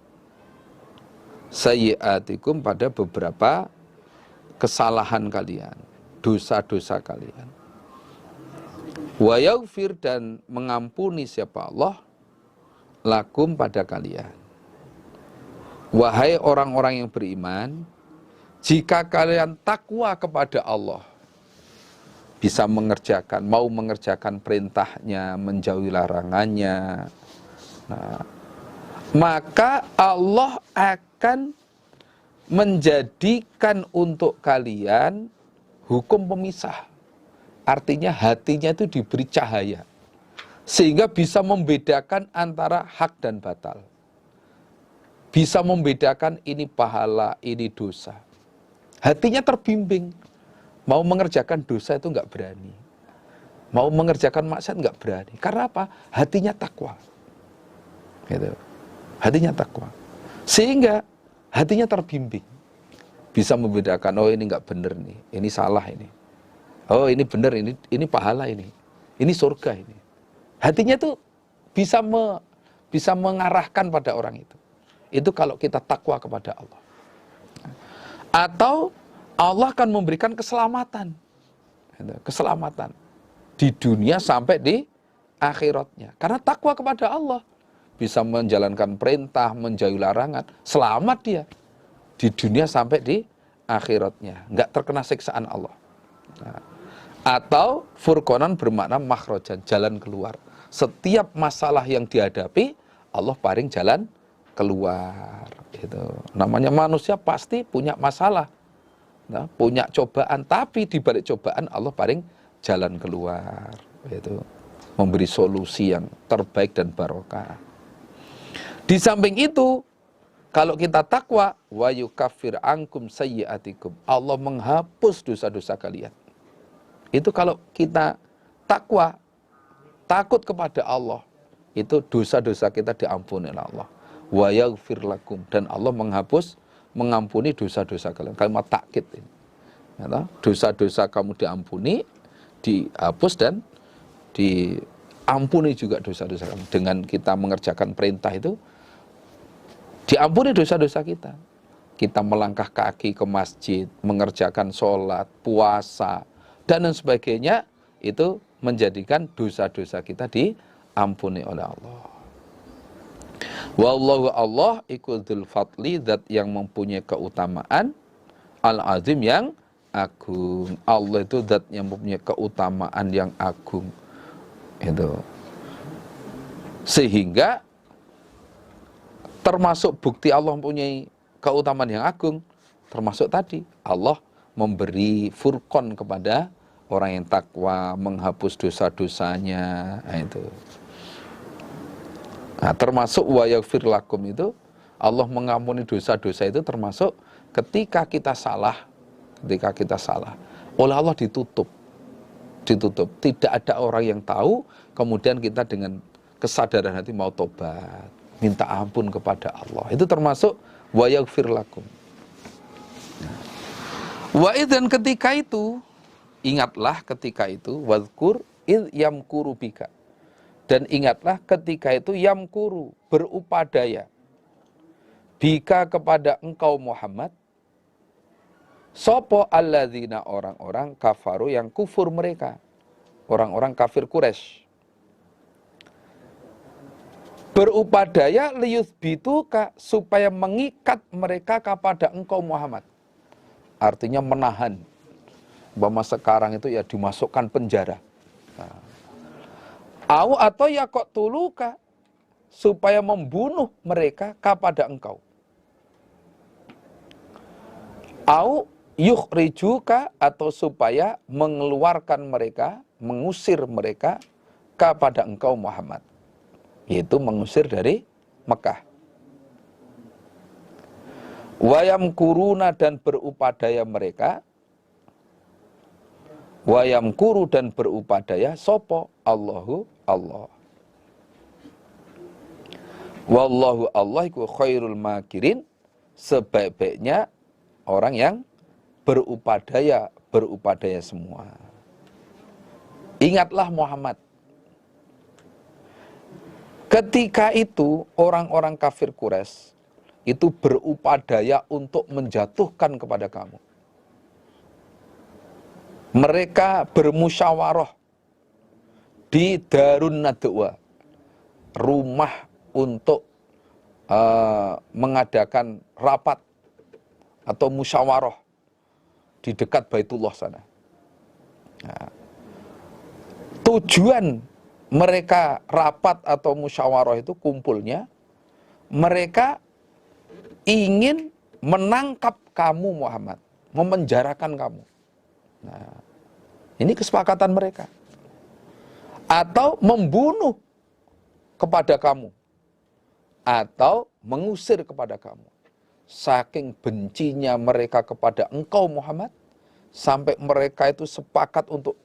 sayyiatikum pada beberapa kesalahan kalian, dosa-dosa kalian. Wa yaghfir, dan mengampuni siapa Allah, lakum pada kalian. Wahai orang-orang yang beriman, jika kalian takwa kepada Allah, bisa mau mengerjakan perintahnya, menjauhi larangannya, nah, maka Allah akan menjadikan untuk kalian hukum pemisah. Artinya hatinya itu diberi cahaya, sehingga bisa membedakan antara hak dan batal. Bisa membedakan ini pahala, ini dosa. Hatinya terbimbing. Mau mengerjakan dosa itu nggak berani. Mau mengerjakan maksiat nggak berani. Karena apa? Hatinya takwa. Gitu. Hatinya takwa. Sehingga hatinya terbimbing. Bisa membedakan, oh ini nggak benar nih, ini salah ini. Oh ini benar, ini pahala ini. Ini surga ini. Hatinya tuh bisa mengarahkan pada orang itu. Itu kalau kita takwa kepada Allah. Atau Allah akan memberikan keselamatan. Keselamatan. Di dunia sampai di akhiratnya. Karena takwa kepada Allah. Bisa menjalankan perintah, menjauhi larangan. Selamat dia. Di dunia sampai di akhiratnya. Nggak terkena siksaan Allah. Nah. Atau furqonan bermakna makhrojan, jalan keluar. Setiap masalah yang dihadapi, Allah paring jalan keluar. Gitu. Namanya manusia pasti punya masalah. Nah, punya cobaan, tapi di balik cobaan Allah paling jalan keluar, itu memberi solusi yang terbaik dan barokah. Di samping itu, kalau kita takwa, wa yukaffir ankum sayyiatikum, Allah menghapus dosa-dosa kalian. Itu kalau kita takwa, takut kepada Allah, itu dosa-dosa kita diampuni oleh Allah. Wa yaghfir lakum, dan Allah mengampuni dosa-dosa kalian. Kalimat takkid ini. Dosa-dosa kamu diampuni, dihapus, dan diampuni juga dosa-dosa kamu. Dengan kita mengerjakan perintah itu, diampuni dosa-dosa kita. Kita melangkah kaki ke masjid, mengerjakan sholat, puasa, dan lain sebagainya, itu menjadikan dosa-dosa kita diampuni oleh Allah. Wallahu Allah iku dzul fadli, zat yang mempunyai keutamaan, al-azim yang agung. Allah itu zat yang mempunyai keutamaan yang agung. Itu. Sehingga termasuk bukti Allah mempunyai keutamaan yang agung, termasuk tadi Allah memberi furqon kepada orang yang takwa, menghapus dosa-dosanya. Nah, itu. Nah, termasuk wa yaghfir lakum itu, Allah mengampuni dosa-dosa itu termasuk ketika kita salah, oleh Allah ditutup. Tidak ada orang yang tahu, kemudian kita dengan kesadaran hati mau tobat, minta ampun kepada Allah. Itu termasuk wa yaghfir lakum. Wa idzan, ketika itu, ingatlah ketika itu, wadhkur id yamkuru bika. Dan ingatlah ketika itu yamkuru, berupadaya, bika kepada engkau Muhammad, sopo alladzina, orang-orang kafaru yang kufur mereka, orang-orang kafir Quraisy. Berupadaya liyuthbituka, supaya mengikat mereka kepada engkau Muhammad. Artinya menahan. Bahwa sekarang itu ya dimasukkan penjara. Au atau ya kok tuluka, supaya membunuh mereka kepada engkau. Au yukhrijuka, atau supaya mengeluarkan mereka, mengusir mereka kepada engkau Muhammad. Yaitu mengusir dari Mekah. Wayam kuruna, dan berupadaya mereka. Wayam kuru, dan berupadaya sopo Allahu Allah. Wallahu Allah iku khairul makirin, sebaik-baiknya orang yang berupadaya semua. Ingatlah Muhammad, ketika itu orang-orang kafir Quraisy itu berupadaya untuk menjatuhkan kepada kamu. Mereka bermusyawarah di Darun Nadwa, rumah untuk mengadakan rapat atau musyawarah di dekat Baitullah sana. Nah, tujuan mereka rapat atau musyawarah itu kumpulnya, mereka ingin menangkap kamu Muhammad, memenjarakan kamu. Nah, ini kesepakatan mereka. Atau membunuh kepada kamu, atau mengusir kepada kamu. Saking bencinya mereka kepada engkau Muhammad, sampai mereka itu sepakat untuk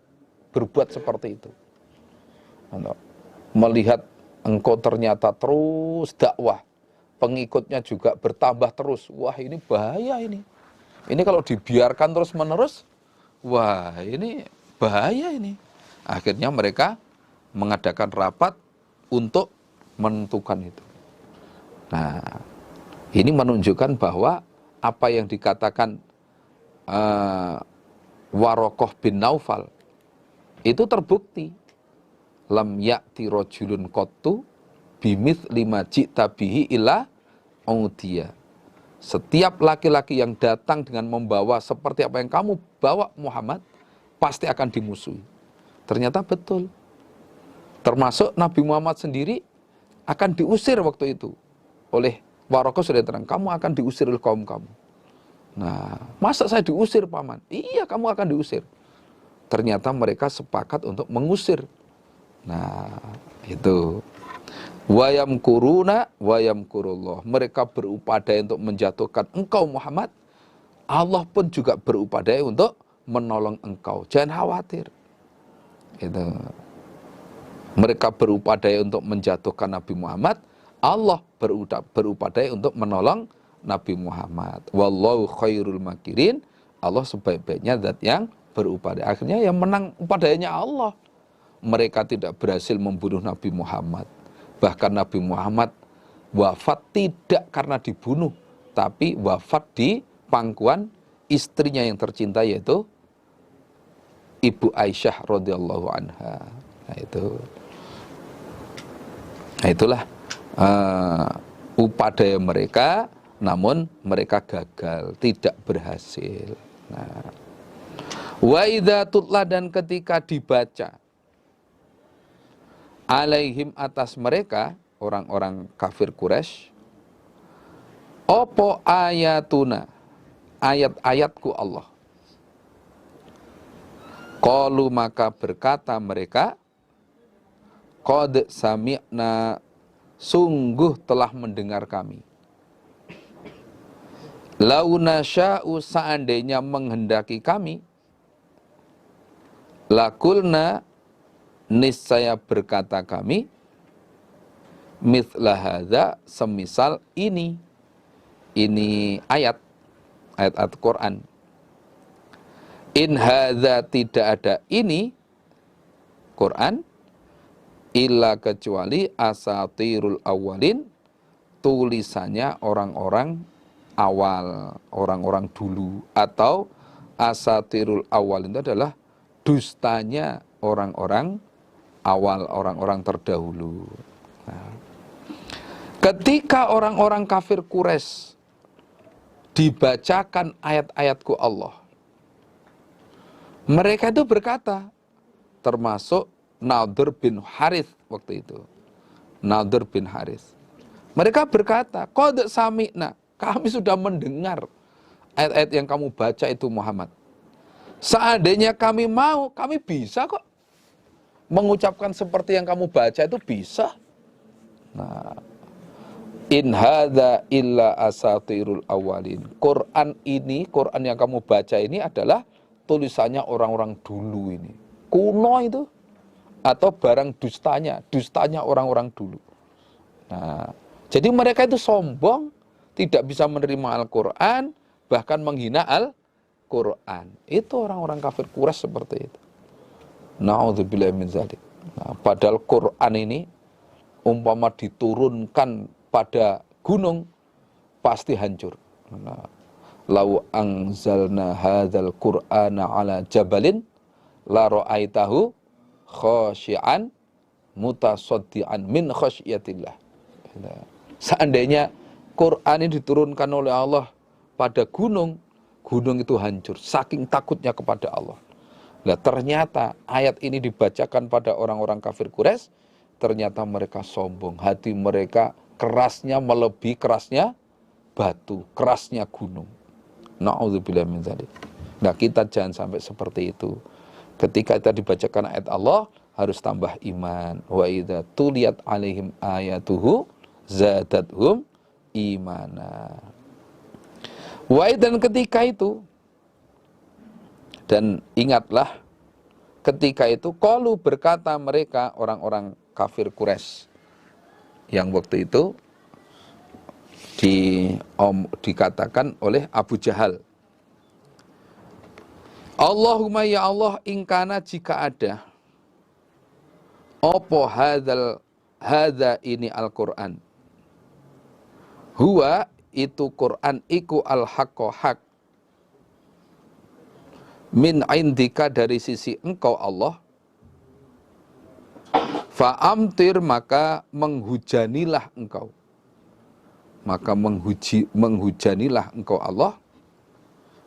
berbuat seperti itu. Melihat engkau ternyata terus dakwah, pengikutnya juga bertambah terus. Wah, ini bahaya ini. Ini kalau dibiarkan terus menerus, wah ini bahaya ini. Akhirnya mereka mengadakan rapat untuk menentukan itu. Nah, ini menunjukkan bahwa apa yang dikatakan Warokoh bin Naufal itu terbukti. Lam ya'ti rajulun qattu bimith lima ji'ta bihi illa udiya. Setiap laki-laki yang datang dengan membawa seperti apa yang kamu bawa Muhammad, pasti akan dimusuhi. Ternyata betul. Termasuk Nabi Muhammad sendiri akan diusir waktu itu oleh Warokoh. Sudah terang, kamu akan diusir oleh kaum kamu. Nah, masa saya diusir paman? Iya, kamu akan diusir. Ternyata mereka sepakat untuk mengusir. Nah, itu. Wayam kuruna, wayam kurullah. Mereka berupadaya untuk menjatuhkan engkau Muhammad. Allah pun juga berupadaya untuk menolong engkau. Jangan khawatir. Itu. Mereka berupadaya untuk menjatuhkan Nabi Muhammad. Allah berupadaya untuk menolong Nabi Muhammad. Wallahu khairul makirin. Allah sebaik-baiknya zat yang berupadaya. Akhirnya yang menang upadayanya Allah. Mereka tidak berhasil membunuh Nabi Muhammad. Bahkan Nabi Muhammad wafat tidak karena dibunuh, tapi wafat di pangkuan istrinya yang tercinta, yaitu Ibu Aisyah radhiyallahu anha. Nah, itulah upadaya mereka, namun mereka gagal, tidak berhasil. Nah, wa idza tutla, dan ketika dibaca alaihim, atas mereka, orang-orang kafir Quraisy, opo ayatuna, ayat-ayatku Allah. Qalu, maka berkata mereka, qad sami'na, sungguh telah mendengar kami. Lau nasya'u, seandainya menghendaki kami, lakulna, niscaya berkata kami, mithla hadza, semisal ini ayat Quran. In hadza, tidak ada ini Quran, illa, kecuali asatirul awalin, tulisannya orang-orang awal, orang-orang dulu. Atau asatirul awalin itu adalah dustanya orang-orang awal, orang-orang terdahulu. Nah, ketika orang-orang kafir Quraisy dibacakan ayat-ayatku Allah, mereka itu berkata, termasuk Nadir bin Harith waktu itu. Nadir bin Harith. Mereka berkata, qad sami'na, kami sudah mendengar ayat-ayat yang kamu baca itu Muhammad. Seandainya kami mau, kami bisa kok mengucapkan seperti yang kamu baca itu bisa. Nah, in hadza illa asatirul awalin. Quran ini, Quran yang kamu baca ini adalah tulisannya orang-orang dulu ini. Kuno itu. Atau barang dustanya orang-orang dulu. Nah, jadi mereka itu sombong, tidak bisa menerima Al-Quran, bahkan menghina Qur'an. Itu orang-orang kafir Quraisy seperti itu. Na'udzubillahi min dzalik. Nah, padahal Qur'an ini umpama diturunkan pada gunung pasti hancur. Nah, lau anzalna hadzal Qur'ana ala jabalin la ra'aitahu khashi'an mutasaddian min khasyiatillah. Nah, seandainya Quran ini diturunkan oleh Allah pada gunung, gunung itu hancur saking takutnya kepada Allah. Nah, ternyata ayat ini dibacakan pada orang-orang kafir Quraisy, ternyata mereka sombong, hati mereka kerasnya melebihi kerasnya batu, kerasnya gunung. Na'udzubillah min dzalik. Nah, kita jangan sampai seperti itu. Ketika kita dibacakan ayat Allah, harus tambah iman. Wa idza tuliyat alaihim ayatuhu zadatuhum imana. Dan ketika itu, dan ingatlah ketika itu, qalu berkata mereka orang-orang kafir Quraisy yang waktu itu dikatakan oleh Abu Jahal, Allahumma ya Allah, ingkana jika ada opo hadza ini Al-Qur'an, huwa itu Qur'an iku al-haqqo haq, min indika dari sisi engkau Allah, fa'amtir maka menghujanilah engkau, maka menghujanilah engkau Allah,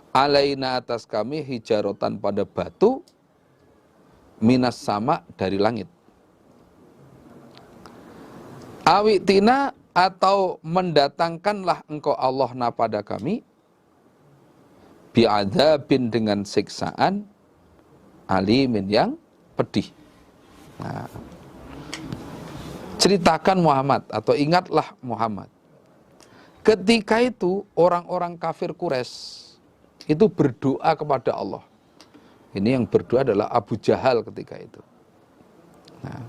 alaina atas kami hijarotan pada batu, minas sama dari langit, awitina atau mendatangkanlah engkau Allah na pada kami, bi'adzabin dengan siksaan, alimin yang pedih. Nah, ceritakan Muhammad atau ingatlah Muhammad. Ketika itu orang-orang kafir Quraisy itu berdoa kepada Allah. Ini yang berdoa adalah Abu Jahal ketika itu. Nah,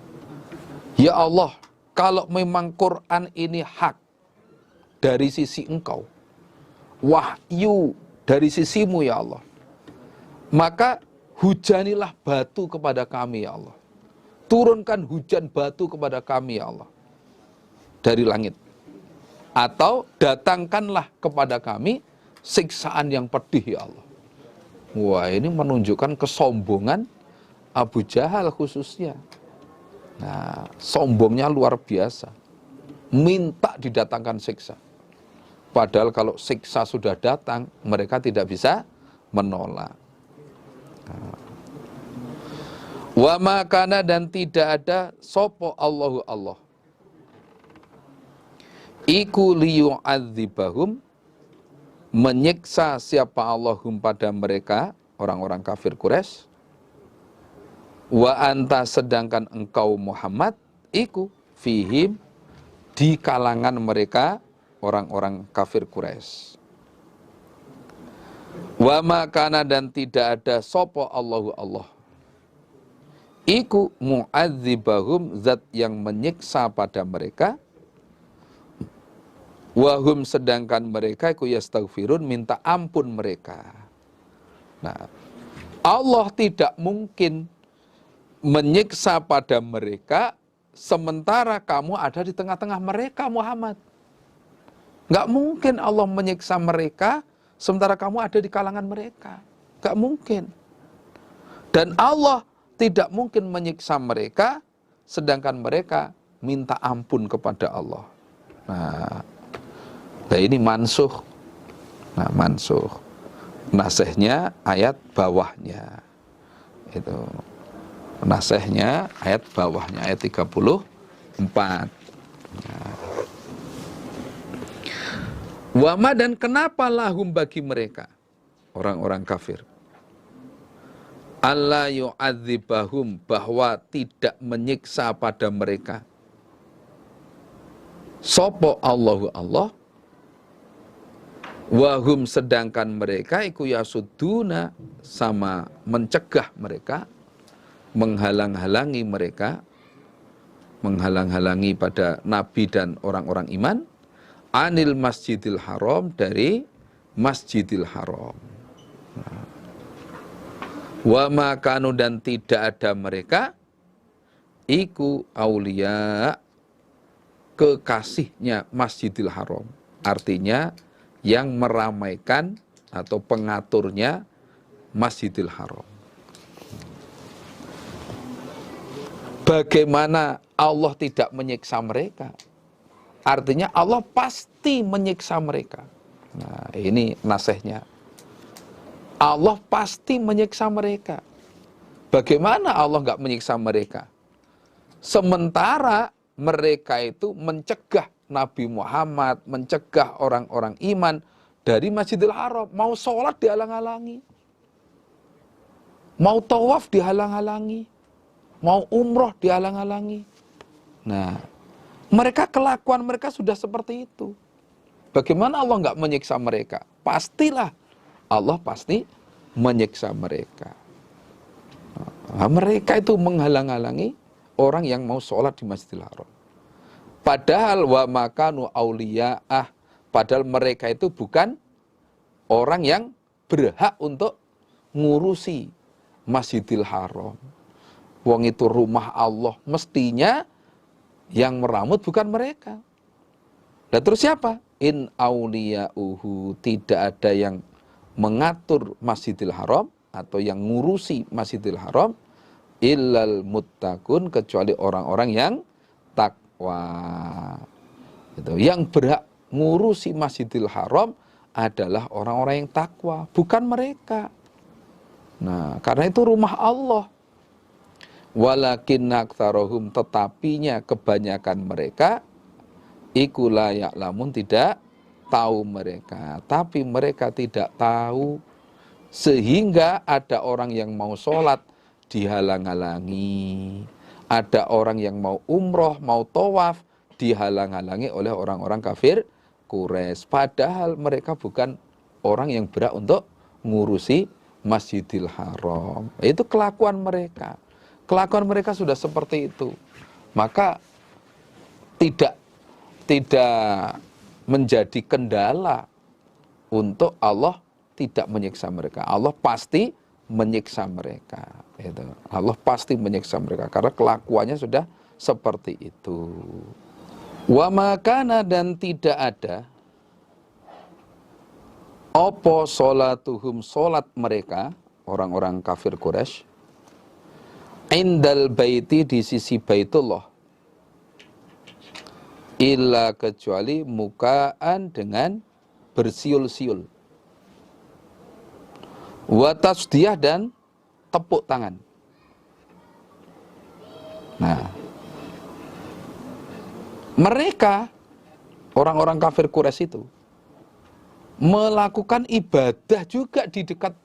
ya Allah, kalau memang Quran ini hak dari sisi engkau, wahyu dari sisimu ya Allah, maka hujanilah batu kepada kami ya Allah. Turunkan hujan batu kepada kami ya Allah dari langit. Atau datangkanlah kepada kami siksaan yang pedih ya Allah. Wah, ini menunjukkan kesombongan Abu Jahal khususnya. Nah, sombongnya luar biasa. Minta didatangkan siksa. Padahal kalau siksa sudah datang, mereka tidak bisa menolak. Wa makana dan tidak ada sopo Allahu Allah. Iku liyu'adzibahum, menyiksa siapa Allahum pada mereka, orang-orang kafir Quraisy. Wa anta sedangkan engkau Muhammad, iku fihim, di kalangan mereka, orang-orang kafir Quraisy. Wa makana dan tidak ada sopo Allahu Allah. Iku mu'adzibahum, zat yang menyiksa pada mereka. Wahum sedangkan mereka iku yastaghfirun, minta ampun mereka. Nah, Allah tidak mungkin menyiksa pada mereka sementara kamu ada di tengah-tengah mereka Muhammad. Nggak mungkin Allah menyiksa mereka sementara kamu ada di kalangan mereka. Nggak mungkin. Dan Allah tidak mungkin menyiksa mereka sedangkan mereka minta ampun kepada Allah. Nah, ini mansuh. Nah, mansuh. Nasihnya ayat bawahnya. Itu. Nasihnya ayat bawahnya, ayat 34. Nah. Wama dan kenapa lahum bagi mereka, orang-orang kafir, alla yu'adzibahum, bahwa tidak menyiksa pada mereka, sopo Allahu Allah, wahum sedangkan mereka iku yasudduna, sama mencegah mereka, menghalang-halangi mereka, menghalang-halangi pada Nabi dan orang-orang iman, anil masjidil haram, dari masjidil haram. Nah, Wa makanu dan tidak ada mereka iku aulia kekasihnya Masjidil Haram. Artinya yang meramaikan atau pengaturnya Masjidil Haram. Bagaimana Allah tidak menyiksa mereka? Artinya Allah pasti menyiksa mereka. Nah, ini nasihnya. Allah pasti menyiksa mereka. Bagaimana Allah nggak menyiksa mereka? Sementara mereka itu mencegah Nabi Muhammad, mencegah orang-orang iman dari Masjidil Haram. Mau sholat dihalang-halangi. Mau tawaf dihalang-halangi. Mau umroh dihalang-halangi. Nah, kelakuan mereka sudah seperti itu. Bagaimana Allah nggak menyiksa mereka? Pastilah Allah pasti menyiksa mereka. Nah, mereka itu menghalang-halangi orang yang mau sholat di Masjidil Haram. Padahal wa makanu auliya'ah, padahal mereka itu bukan orang yang berhak untuk ngurusi Masjidil Haram. Wong itu rumah Allah, mestinya yang meramut bukan mereka. Dan terus siapa? In auliya'uhu, tidak ada yang mengatur Masjidil Haram atau yang ngurusi Masjidil Haram illal muttaqun, kecuali orang-orang yang takwa. Gitu. Yang berhak ngurusi Masjidil Haram adalah orang-orang yang takwa, bukan mereka. Nah, karena itu rumah Allah. Walakin aktsarohum, tetapinya kebanyakan mereka iku la ya'lamun, tidak tahu mereka. Tapi mereka tidak tahu, sehingga ada orang yang mau sholat dihalang-halangi, ada orang yang mau umroh, mau tawaf dihalang-halangi oleh orang-orang kafir Quraisy. Padahal mereka bukan orang yang berhak untuk ngurusi Masjidil Haram. Itu kelakuan mereka. Kelakuan mereka sudah seperti itu. Maka tidak menjadi kendala untuk Allah tidak menyiksa mereka. Allah pasti menyiksa mereka. Itu. Allah pasti menyiksa mereka karena kelakuannya sudah seperti itu. Wa makana, dan tidak ada opo sholatuhum, sholat mereka orang-orang kafir Quraisy indal baiti, di sisi Baitullah, illa, kecuali mukaan, dengan bersiul-siul, wa tasdiyah, dan tepuk tangan. Nah, mereka orang-orang kafir Quraisy itu melakukan ibadah juga di dekat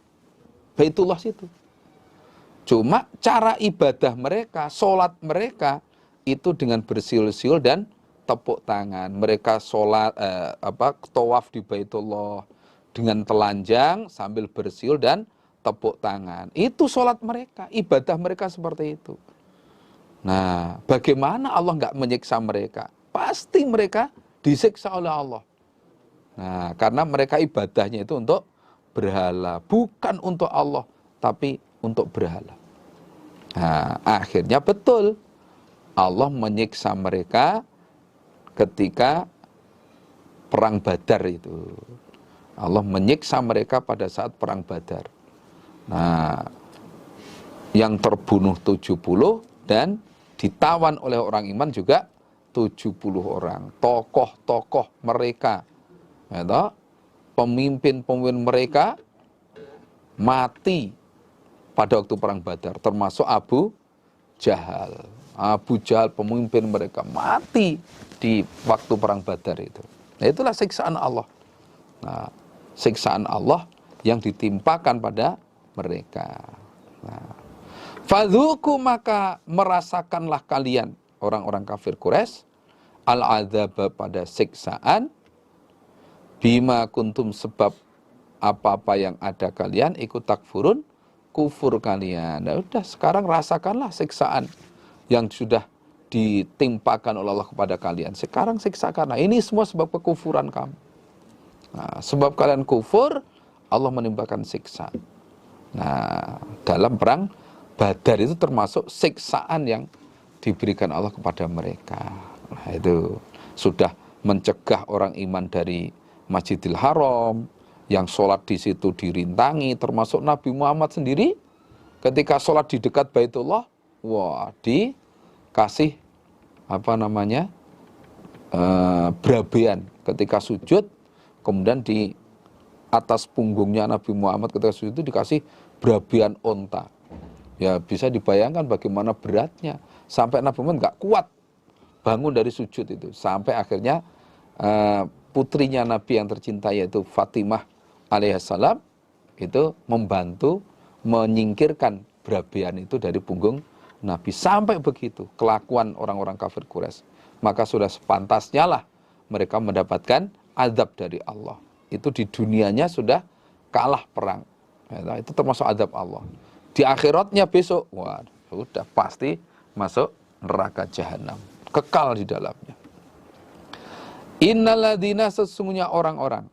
Baitullah situ. Cuma cara ibadah mereka, sholat mereka itu dengan bersiul-siul dan tepuk tangan. Mereka sholat tawaf di Baitullah dengan telanjang sambil bersiul dan tepuk tangan. Itu sholat mereka, ibadah mereka seperti itu. Nah, bagaimana Allah nggak menyiksa mereka? Pasti mereka disiksa oleh Allah. Nah, karena mereka ibadahnya itu untuk berhala, bukan untuk Allah, tapi untuk berhala. Nah, akhirnya betul Allah menyiksa mereka ketika perang Badar itu. Allah menyiksa mereka pada saat perang Badar. Nah, yang terbunuh 70 dan ditawan oleh orang iman juga 70 orang. Tokoh-tokoh mereka, ya, pemimpin-pemimpin mereka mati pada waktu perang Badar, termasuk Abu Jahal. Abu Jahal, pemimpin mereka, mati di waktu perang Badar itu. Nah, itulah siksaan Allah. Nah, siksaan Allah yang ditimpakan pada mereka. Nah, fadzuku, maka merasakanlah kalian orang-orang kafir Quraisy al-adzab, pada siksaan, bima kuntum, sebab apa-apa yang ada kalian ikut takfurun, kufur kalian. Nah, udah, sekarang rasakanlah siksaan yang sudah ditimpakan oleh Allah kepada kalian. Sekarang siksakan. Nah, ini semua sebab kekufuran kamu. Nah, sebab kalian kufur, Allah menimpakan siksa. Nah, dalam perang Badar itu termasuk siksaan yang diberikan Allah kepada mereka. Nah, itu sudah mencegah orang iman dari Masjidil Haram, yang sholat di situ dirintangi, termasuk Nabi Muhammad sendiri ketika sholat di dekat Baitullah, wah, dikasih apa namanya berabean ketika sujud, kemudian di atas punggungnya Nabi Muhammad ketika sujud itu dikasih berabean onta. Ya bisa dibayangkan bagaimana beratnya, sampai Nabi Muhammad nggak kuat bangun dari sujud itu, sampai akhirnya putrinya Nabi yang tercinta yaitu Fatimah alaihissalam itu membantu menyingkirkan berabean itu dari punggung Nabi. Sampai begitu kelakuan orang-orang kafir Quraisy, maka sudah sepantasnya lah mereka mendapatkan azab dari Allah. Itu di dunianya sudah kalah perang, ya, itu termasuk azab Allah. Di akhiratnya besok, wah, sudah pasti masuk neraka jahanam, kekal di dalamnya. Innalladzina, sesungguhnya orang-orang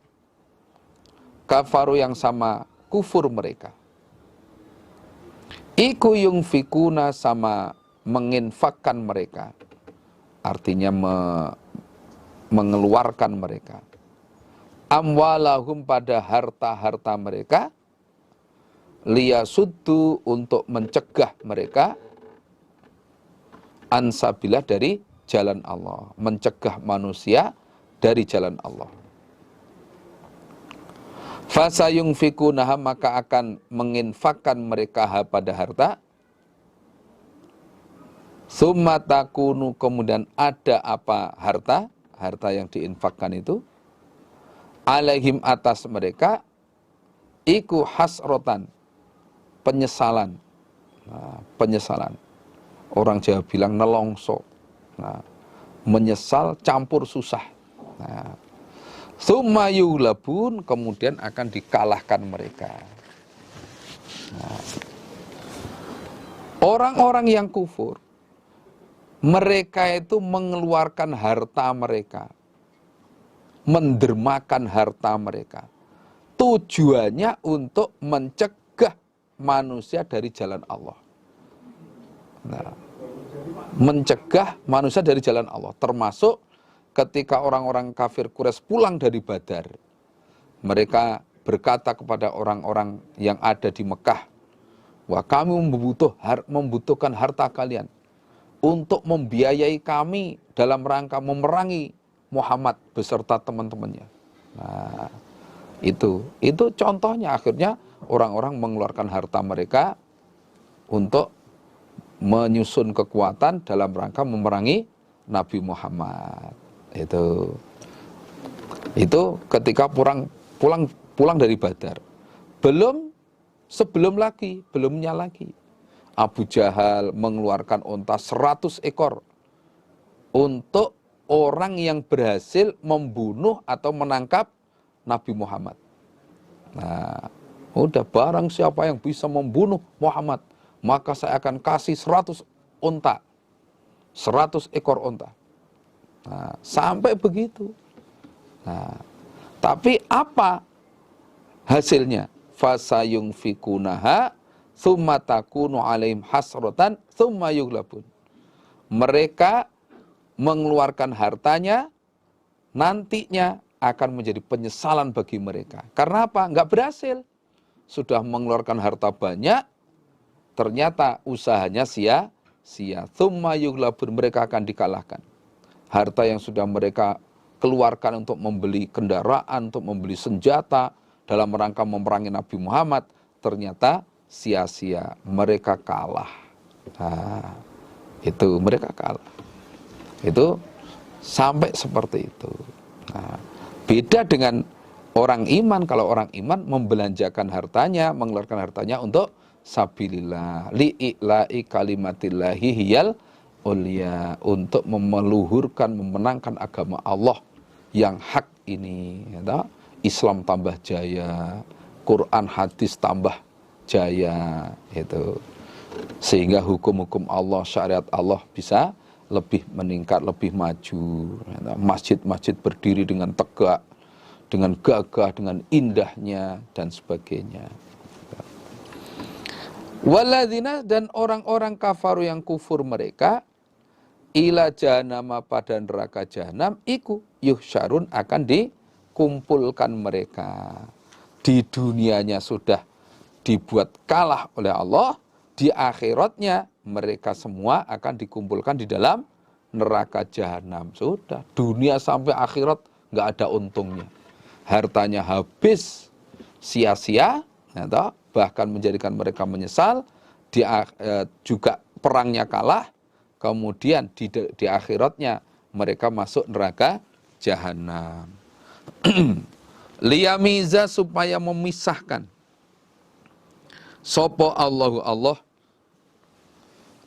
kafaru yang sama kufur mereka, iku yungfikuna, sama menginfakkan mereka, artinya mengeluarkan mereka, amwalahum, pada harta-harta mereka, liyasuddu, untuk mencegah mereka, ansabilah, dari jalan Allah, mencegah manusia dari jalan Allah. Fasayungfikunaha, maka akan menginfakkan mereka pada harta, summa takunu, kemudian ada apa harta yang diinfakkan itu, alaihim, atas mereka, iku hasrotan, penyesalan. Nah, penyesalan, orang Jawa bilang nelongso. Nah, menyesal campur susah. Nah, tsumma yughlabun, kemudian akan dikalahkan mereka. Nah, orang-orang yang kufur, mereka itu mengeluarkan harta mereka, mendermakan harta mereka, tujuannya untuk mencegah manusia dari jalan Allah. Nah, mencegah manusia dari jalan Allah, termasuk ketika orang-orang kafir Quraisy pulang dari Badar, mereka berkata kepada orang-orang yang ada di Mekah, wah, kami membutuhkan harta kalian untuk membiayai kami dalam rangka memerangi Muhammad beserta teman-temannya. Nah, itu contohnya, akhirnya orang-orang mengeluarkan harta mereka untuk menyusun kekuatan dalam rangka memerangi Nabi Muhammad. Itu ketika pulang dari Badar. Belumnya lagi Abu Jahal mengeluarkan unta 100 ekor untuk orang yang berhasil membunuh atau menangkap Nabi Muhammad. Nah, udah, barang siapa yang bisa membunuh Muhammad, maka saya akan kasih 100 unta, 100 ekor unta. Nah, sampai begitu. Nah, tapi apa hasilnya? Fasayungfikunaha tsumma takunu alaihim hasratan tsumma yughlabun. Mereka mengeluarkan hartanya, nantinya akan menjadi penyesalan bagi mereka. Karena apa? Enggak berhasil. Sudah mengeluarkan harta banyak, ternyata usahanya sia-sia. Tsumma yughlabun, mereka akan dikalahkan. Harta yang sudah mereka keluarkan untuk membeli kendaraan, untuk membeli senjata dalam rangka memerangi Nabi Muhammad, ternyata sia-sia, mereka kalah. Nah, itu mereka kalah. Itu sampai seperti itu. Nah, beda dengan orang iman. Kalau orang iman membelanjakan hartanya, mengeluarkan hartanya untuk sabilillah, li'ila'i kalimatillahi hiyal ulia, untuk memeluhurkan, memenangkan agama Allah yang hak ini, ya, Islam tambah jaya, Quran hadis tambah jaya, itu sehingga hukum-hukum Allah, syariat Allah bisa lebih meningkat, lebih maju. Masjid-masjid berdiri dengan tegak, dengan gagah, dengan indahnya, dan sebagainya. Walladzina, dan orang-orang kafaru yang kufur mereka, ila jahannama, pada neraka jahanam, iku yuhsyarun, akan dikumpulkan mereka. Di dunianya sudah dibuat kalah oleh Allah, di akhiratnya mereka semua akan dikumpulkan di dalam neraka jahanam. Sudah, dunia sampai akhirat nggak ada untungnya. Hartanya habis sia-sia, bahkan menjadikan mereka menyesal. Juga perangnya kalah, kemudian di akhiratnya mereka masuk neraka jahanam. Liyamiza, supaya memisahkan sopo Allahu Allah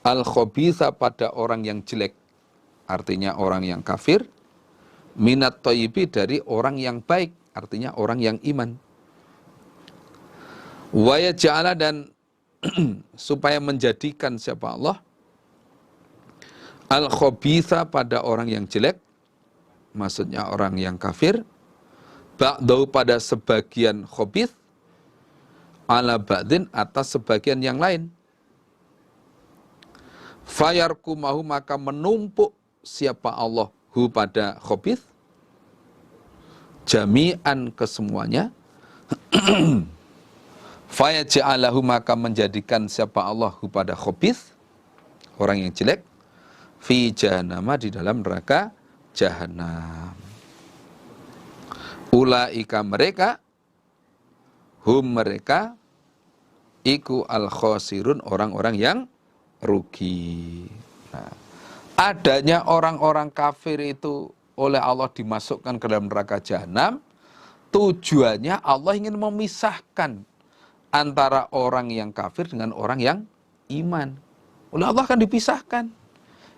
al-khabitha, pada orang yang jelek, artinya orang yang kafir, minat thayyibi, dari orang yang baik, artinya orang yang iman. Wa yaj'ala, dan supaya menjadikan siapa Allah al-khabitha, pada orang yang jelek, maksudnya orang yang kafir, ba'dahu, pada sebagian khabith, ala ba'din, atas sebagian yang lain. Fayarkumahu, maka menumpuk siapa Allah hu, pada khabith, jami'an, kesemuanya. Fayaj'alahu, maka menjadikan siapa Allah hu, pada khabith, orang yang jelek, fi jahannama, di dalam neraka jahanam. Ulaika, mereka, hum, mereka, iku al-khosirun, orang-orang yang rugi. Nah, adanya orang-orang kafir itu oleh Allah dimasukkan ke dalam neraka jahanam, tujuannya Allah ingin memisahkan antara orang yang kafir dengan orang yang iman. Oleh Allah akan dipisahkan.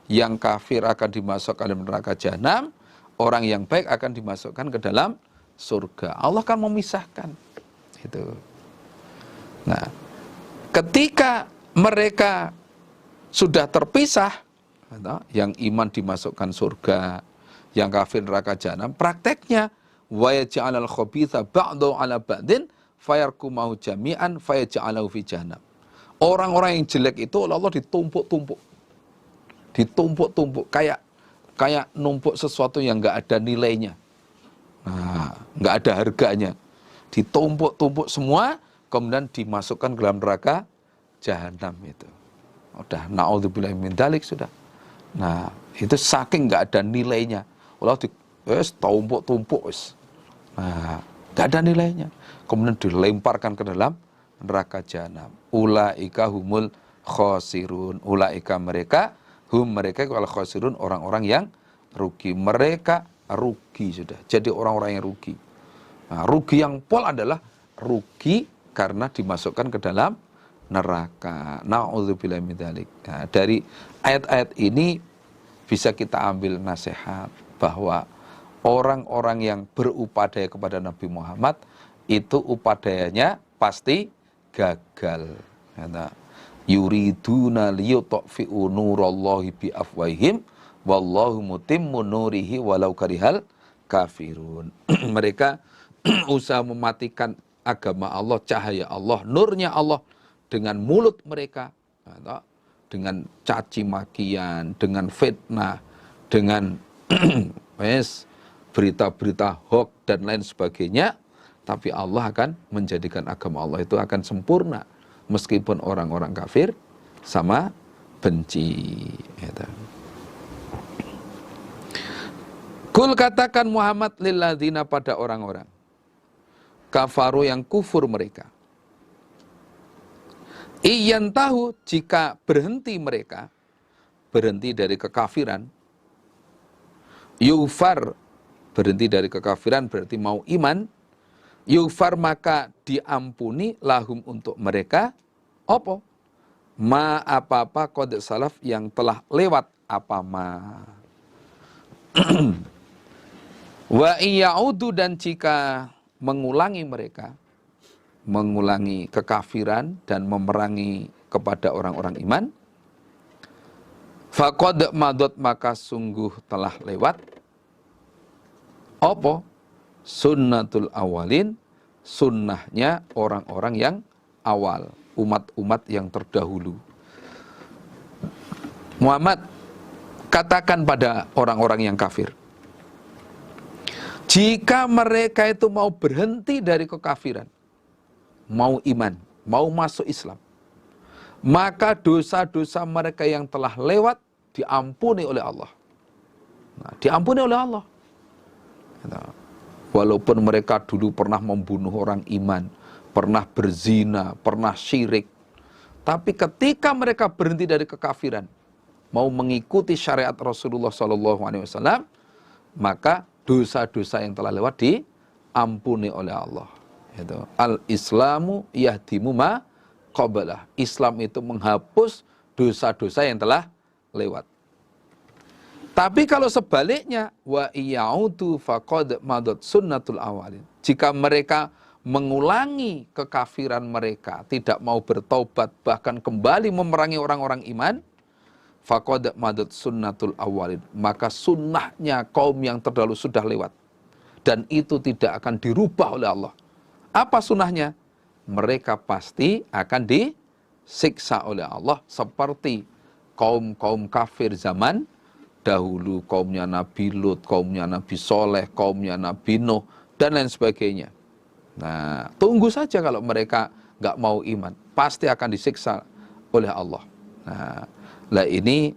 Yang kafir akan dimasukkan ke dalam neraka jahanam, orang yang baik akan dimasukkan ke dalam surga. Allah akan memisahkan. Itu. Nah, ketika mereka sudah terpisah, yang iman dimasukkan surga, yang kafir neraka jahanam, prakteknya wa yaj'alal khabitha ba'dahu 'ala ba'din fayarkumahu jami'an fayaj'alahu fi jahannam. Orang-orang yang jelek itu Allah ditumpuk-tumpuk. Ditumpuk-tumpuk kayak numpuk sesuatu yang enggak ada nilainya. Nah, enggak ada harganya. Ditumpuk-tumpuk semua, kemudian dimasukkan ke dalam neraka jahanam itu. Udah, naudzubillahi min dzalik, sudah. Nah, itu saking enggak ada nilainya. Allah tumpuk-tumpuk wis. Nah, enggak ada nilainya. Kemudian dilemparkan ke dalam neraka jahanam. Ulaika humul khosirun. Ulaika, mereka, hum, mereka al khosirun, orang-orang yang rugi. Mereka rugi sudah. Jadi orang-orang yang rugi. Nah, rugi yang pol adalah rugi karena dimasukkan ke dalam neraka. Na'udzubillahi min dzalik. Nah, dari ayat-ayat ini bisa kita ambil nasihat bahwa orang-orang yang berupadaya kepada Nabi Muhammad itu upadayanya pasti gagal. Kata, yuriduna liyutfi'u nurallahi bi afwahihim wallahu mutimmu nurihi walau karihal kafirun. Mereka usaha mematikan agama Allah, cahaya Allah, nurnya Allah dengan mulut mereka, dengan caci makian, dengan fitnah, dengan berita-berita hoax dan lain sebagainya. Tapi Allah akan menjadikan agama Allah itu akan sempurna meskipun orang-orang kafir sama benci. Kul, katakan Muhammad, lilladzina, pada orang-orang kafaru yang kufur mereka, iyan tahu, jika berhenti mereka, berhenti dari kekafiran, yufar, berhenti dari kekafiran berarti mau iman, yufar, maka diampuni, lahum, untuk mereka, apa? Ma, apa-apa, qad salaf, yang telah lewat, apa ma. Wa iya'udu, dan jika mengulangi mereka, mengulangi kekafiran dan memerangi kepada orang-orang iman, faqad madot, maka sungguh telah lewat, apa? Sunnatul awalin, sunnahnya orang-orang yang awal. umat-umat yang terdahulu. Muhammad, katakan pada orang-orang yang kafir, jika mereka itu mau berhenti dari kekafiran, mau iman, mau masuk Islam, maka dosa-dosa mereka yang telah lewat diampuni oleh Allah. Nah, diampuni oleh Allah. Walaupun mereka dulu pernah membunuh orang iman, pernah berzina, pernah syirik, tapi ketika mereka berhenti dari kekafiran, mau mengikuti syariat Rasulullah SAW, maka dosa-dosa yang telah lewat diampuni oleh Allah. Al-Islamu yahdimu ma qablah. Islam itu menghapus dosa-dosa yang telah lewat. Tapi kalau sebaliknya, wa iyaudu faqad madat sunnatul awalin. Jika mereka mengulangi kekafiran mereka, tidak mau bertaubat, bahkan kembali memerangi orang-orang iman, faqad madat sunnatul awalin. Maka sunnahnya kaum yang terdahulu sudah lewat. Dan itu tidak akan dirubah oleh Allah. Apa sunnahnya? Mereka pasti akan disiksa oleh Allah seperti kaum-kaum kafir zaman dahulu, kaumnya Nabi Lut, kaumnya Nabi Soleh, kaumnya Nabi Nuh, dan lain sebagainya. Nah, tunggu saja kalau mereka nggak mau iman, pasti akan disiksa oleh Allah. Nah, lah ini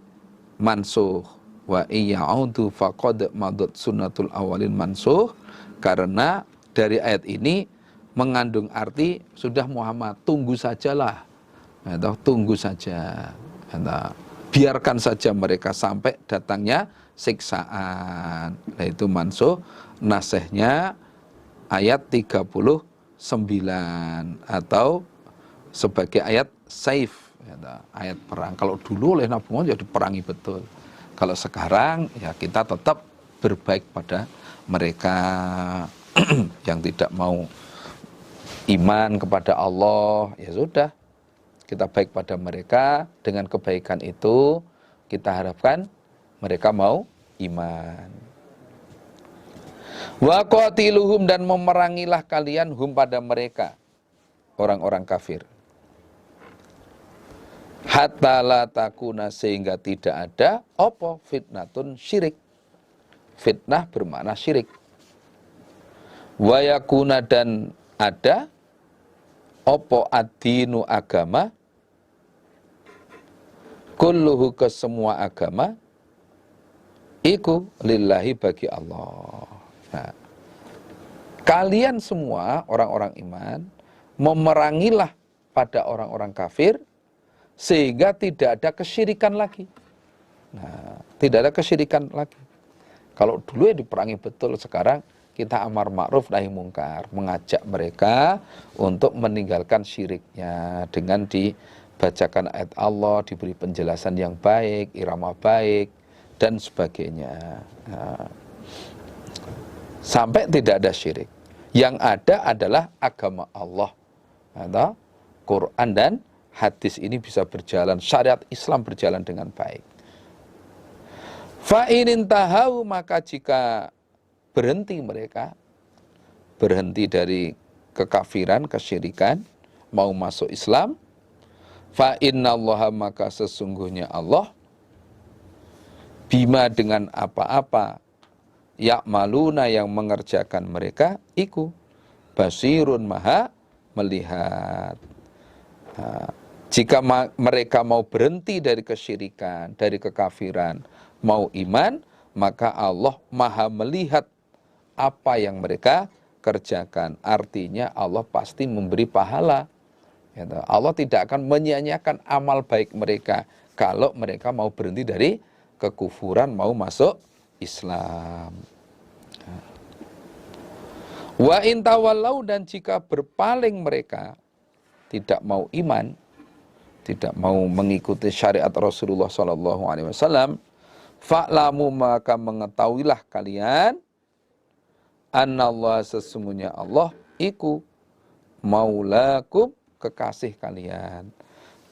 mansuh. Wa iya'udu faqad madat sunnatul awalin mansuh, karena dari ayat ini mengandung arti, sudah Muhammad, tunggu sajalah. Nah, tunggu saja. Nah, biarkan saja mereka sampai datangnya siksaan. Nah, itu mansuh, nasihnya ayat 39 atau sebagai ayat saif, ayat perang. Kalau dulu oleh Nabi Muhammad ya diperangi betul. Kalau sekarang ya kita tetap berbaik pada mereka yang tidak mau iman kepada Allah, ya sudah, kita baik pada mereka. Dengan kebaikan itu kita harapkan mereka mau iman. Wa qatiluhum, dan memerangilah kalian hum pada mereka, orang-orang kafir. Hatta la takuna, sehingga tidak ada apa fitnatun syirik. Fitnah bermakna syirik. Wa yakuna, dan ada opo ad-dinu agama, kulluhu, ke semua agama, iku lillahi, bagi Allah. Nah, kalian semua orang-orang iman memerangilah pada orang-orang kafir sehingga tidak ada kesyirikan lagi. Nah, tidak ada kesyirikan lagi. Kalau dulu ya diperangi betul, sekarang kita amar ma'ruf nahi mungkar, mengajak mereka untuk meninggalkan syiriknya dengan dibacakan ayat Allah, diberi penjelasan yang baik, irama baik, dan sebagainya. Nah, sampai tidak ada syirik. Yang ada adalah agama Allah, atau Quran dan hadis ini bisa berjalan, syariat Islam berjalan dengan baik. Fa in intahau, maka jika berhenti mereka, berhenti dari kekafiran, kesyirikan, mau masuk Islam, fa innallaha, maka sesungguhnya Allah, bima, dengan apa-apa, ya'maluna, yang mengerjakan mereka, iku basirun, maha melihat. Nah, jika mereka mau berhenti dari kesyirikan, dari kekafiran, mau iman, maka Allah maha melihat apa yang mereka kerjakan. Artinya Allah pasti memberi pahala. Allah tidak akan menyia-nyiakan amal baik mereka kalau mereka mau berhenti dari kekufuran, mau masuk Islam. Wa in tawallau, dan jika berpaling mereka, tidak mau iman, tidak mau mengikuti syariat Rasulullah SAW, fa'lamu, maka mengetahuilah kalian, annallah, sesungguhnya Allah, iku maulakum, kekasih kalian.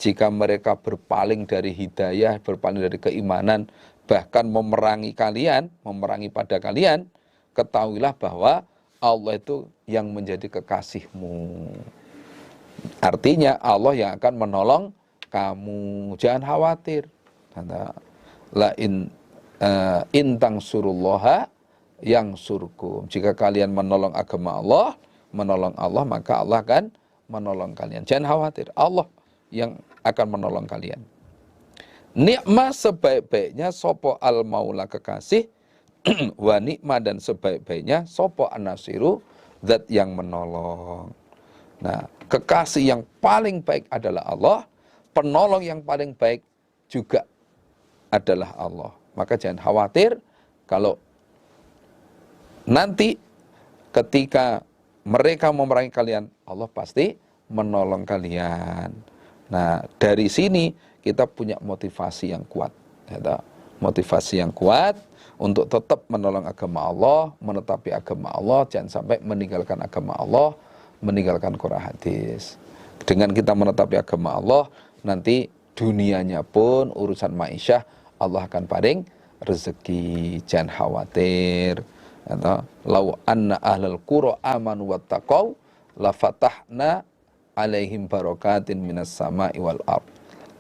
Jika mereka berpaling dari hidayah, berpaling dari keimanan, bahkan memerangi kalian, memerangi pada kalian, ketahuilah bahwa Allah itu yang menjadi kekasihmu. Artinya Allah yang akan menolong kamu. Jangan khawatir. La intang surullaha yang surkum. Jika kalian menolong agama Allah, menolong Allah, maka Allah akan menolong kalian. Jangan khawatir, Allah yang akan menolong kalian. Nikmah sebaik-baiknya sopo al maula kekasih, wa nikmah dan sebaik-baiknya sopo an-nasiru zat yang menolong. Nah, kekasih yang paling baik adalah Allah, penolong yang paling baik juga adalah Allah. Maka jangan khawatir kalau nanti ketika mereka memerangi kalian, Allah pasti menolong kalian. Nah, dari sini kita punya motivasi yang kuat. Motivasi yang kuat untuk tetap menolong agama Allah, menetapi agama Allah, jangan sampai meninggalkan agama Allah, meninggalkan Quran hadis. Dengan kita menetapi agama Allah, nanti dunianya pun urusan ma'isyah Allah akan paring rezeki. Jangan khawatir. Lau anna ahlal qura amanu wattaqau la fatahna alaihim barakatin minas sama'i wal ard.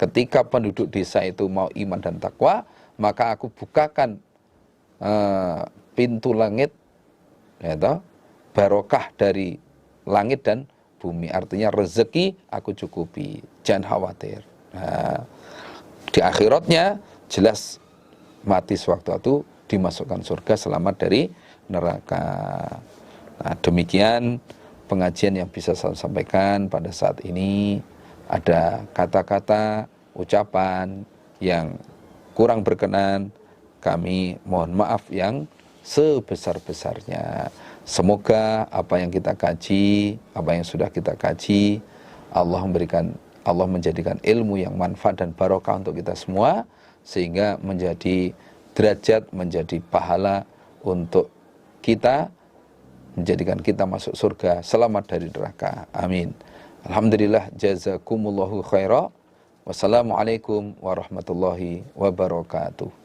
Ketika penduduk desa itu mau iman dan takwa, maka aku bukakan pintu langit, barokah dari langit dan bumi. Artinya rezeki aku cukupi. Jangan khawatir. Nah, di akhiratnya jelas mati sewaktu itu dimasukkan surga, selamat dari neraka. Nah, demikian pengajian yang bisa saya sampaikan pada saat ini. Ada kata-kata, ucapan yang kurang berkenan, kami mohon maaf yang sebesar-besarnya. Semoga apa yang kita kaji, apa yang sudah kita kaji, Allah menjadikan ilmu yang manfaat dan barokah untuk kita semua, sehingga menjadi derajat, menjadi pahala untuk kita, menjadikan kita masuk surga, selamat dari neraka. Amin. Alhamdulillah, jazakumullahu khaira. Wassalamualaikum warahmatullahi wabarakatuh.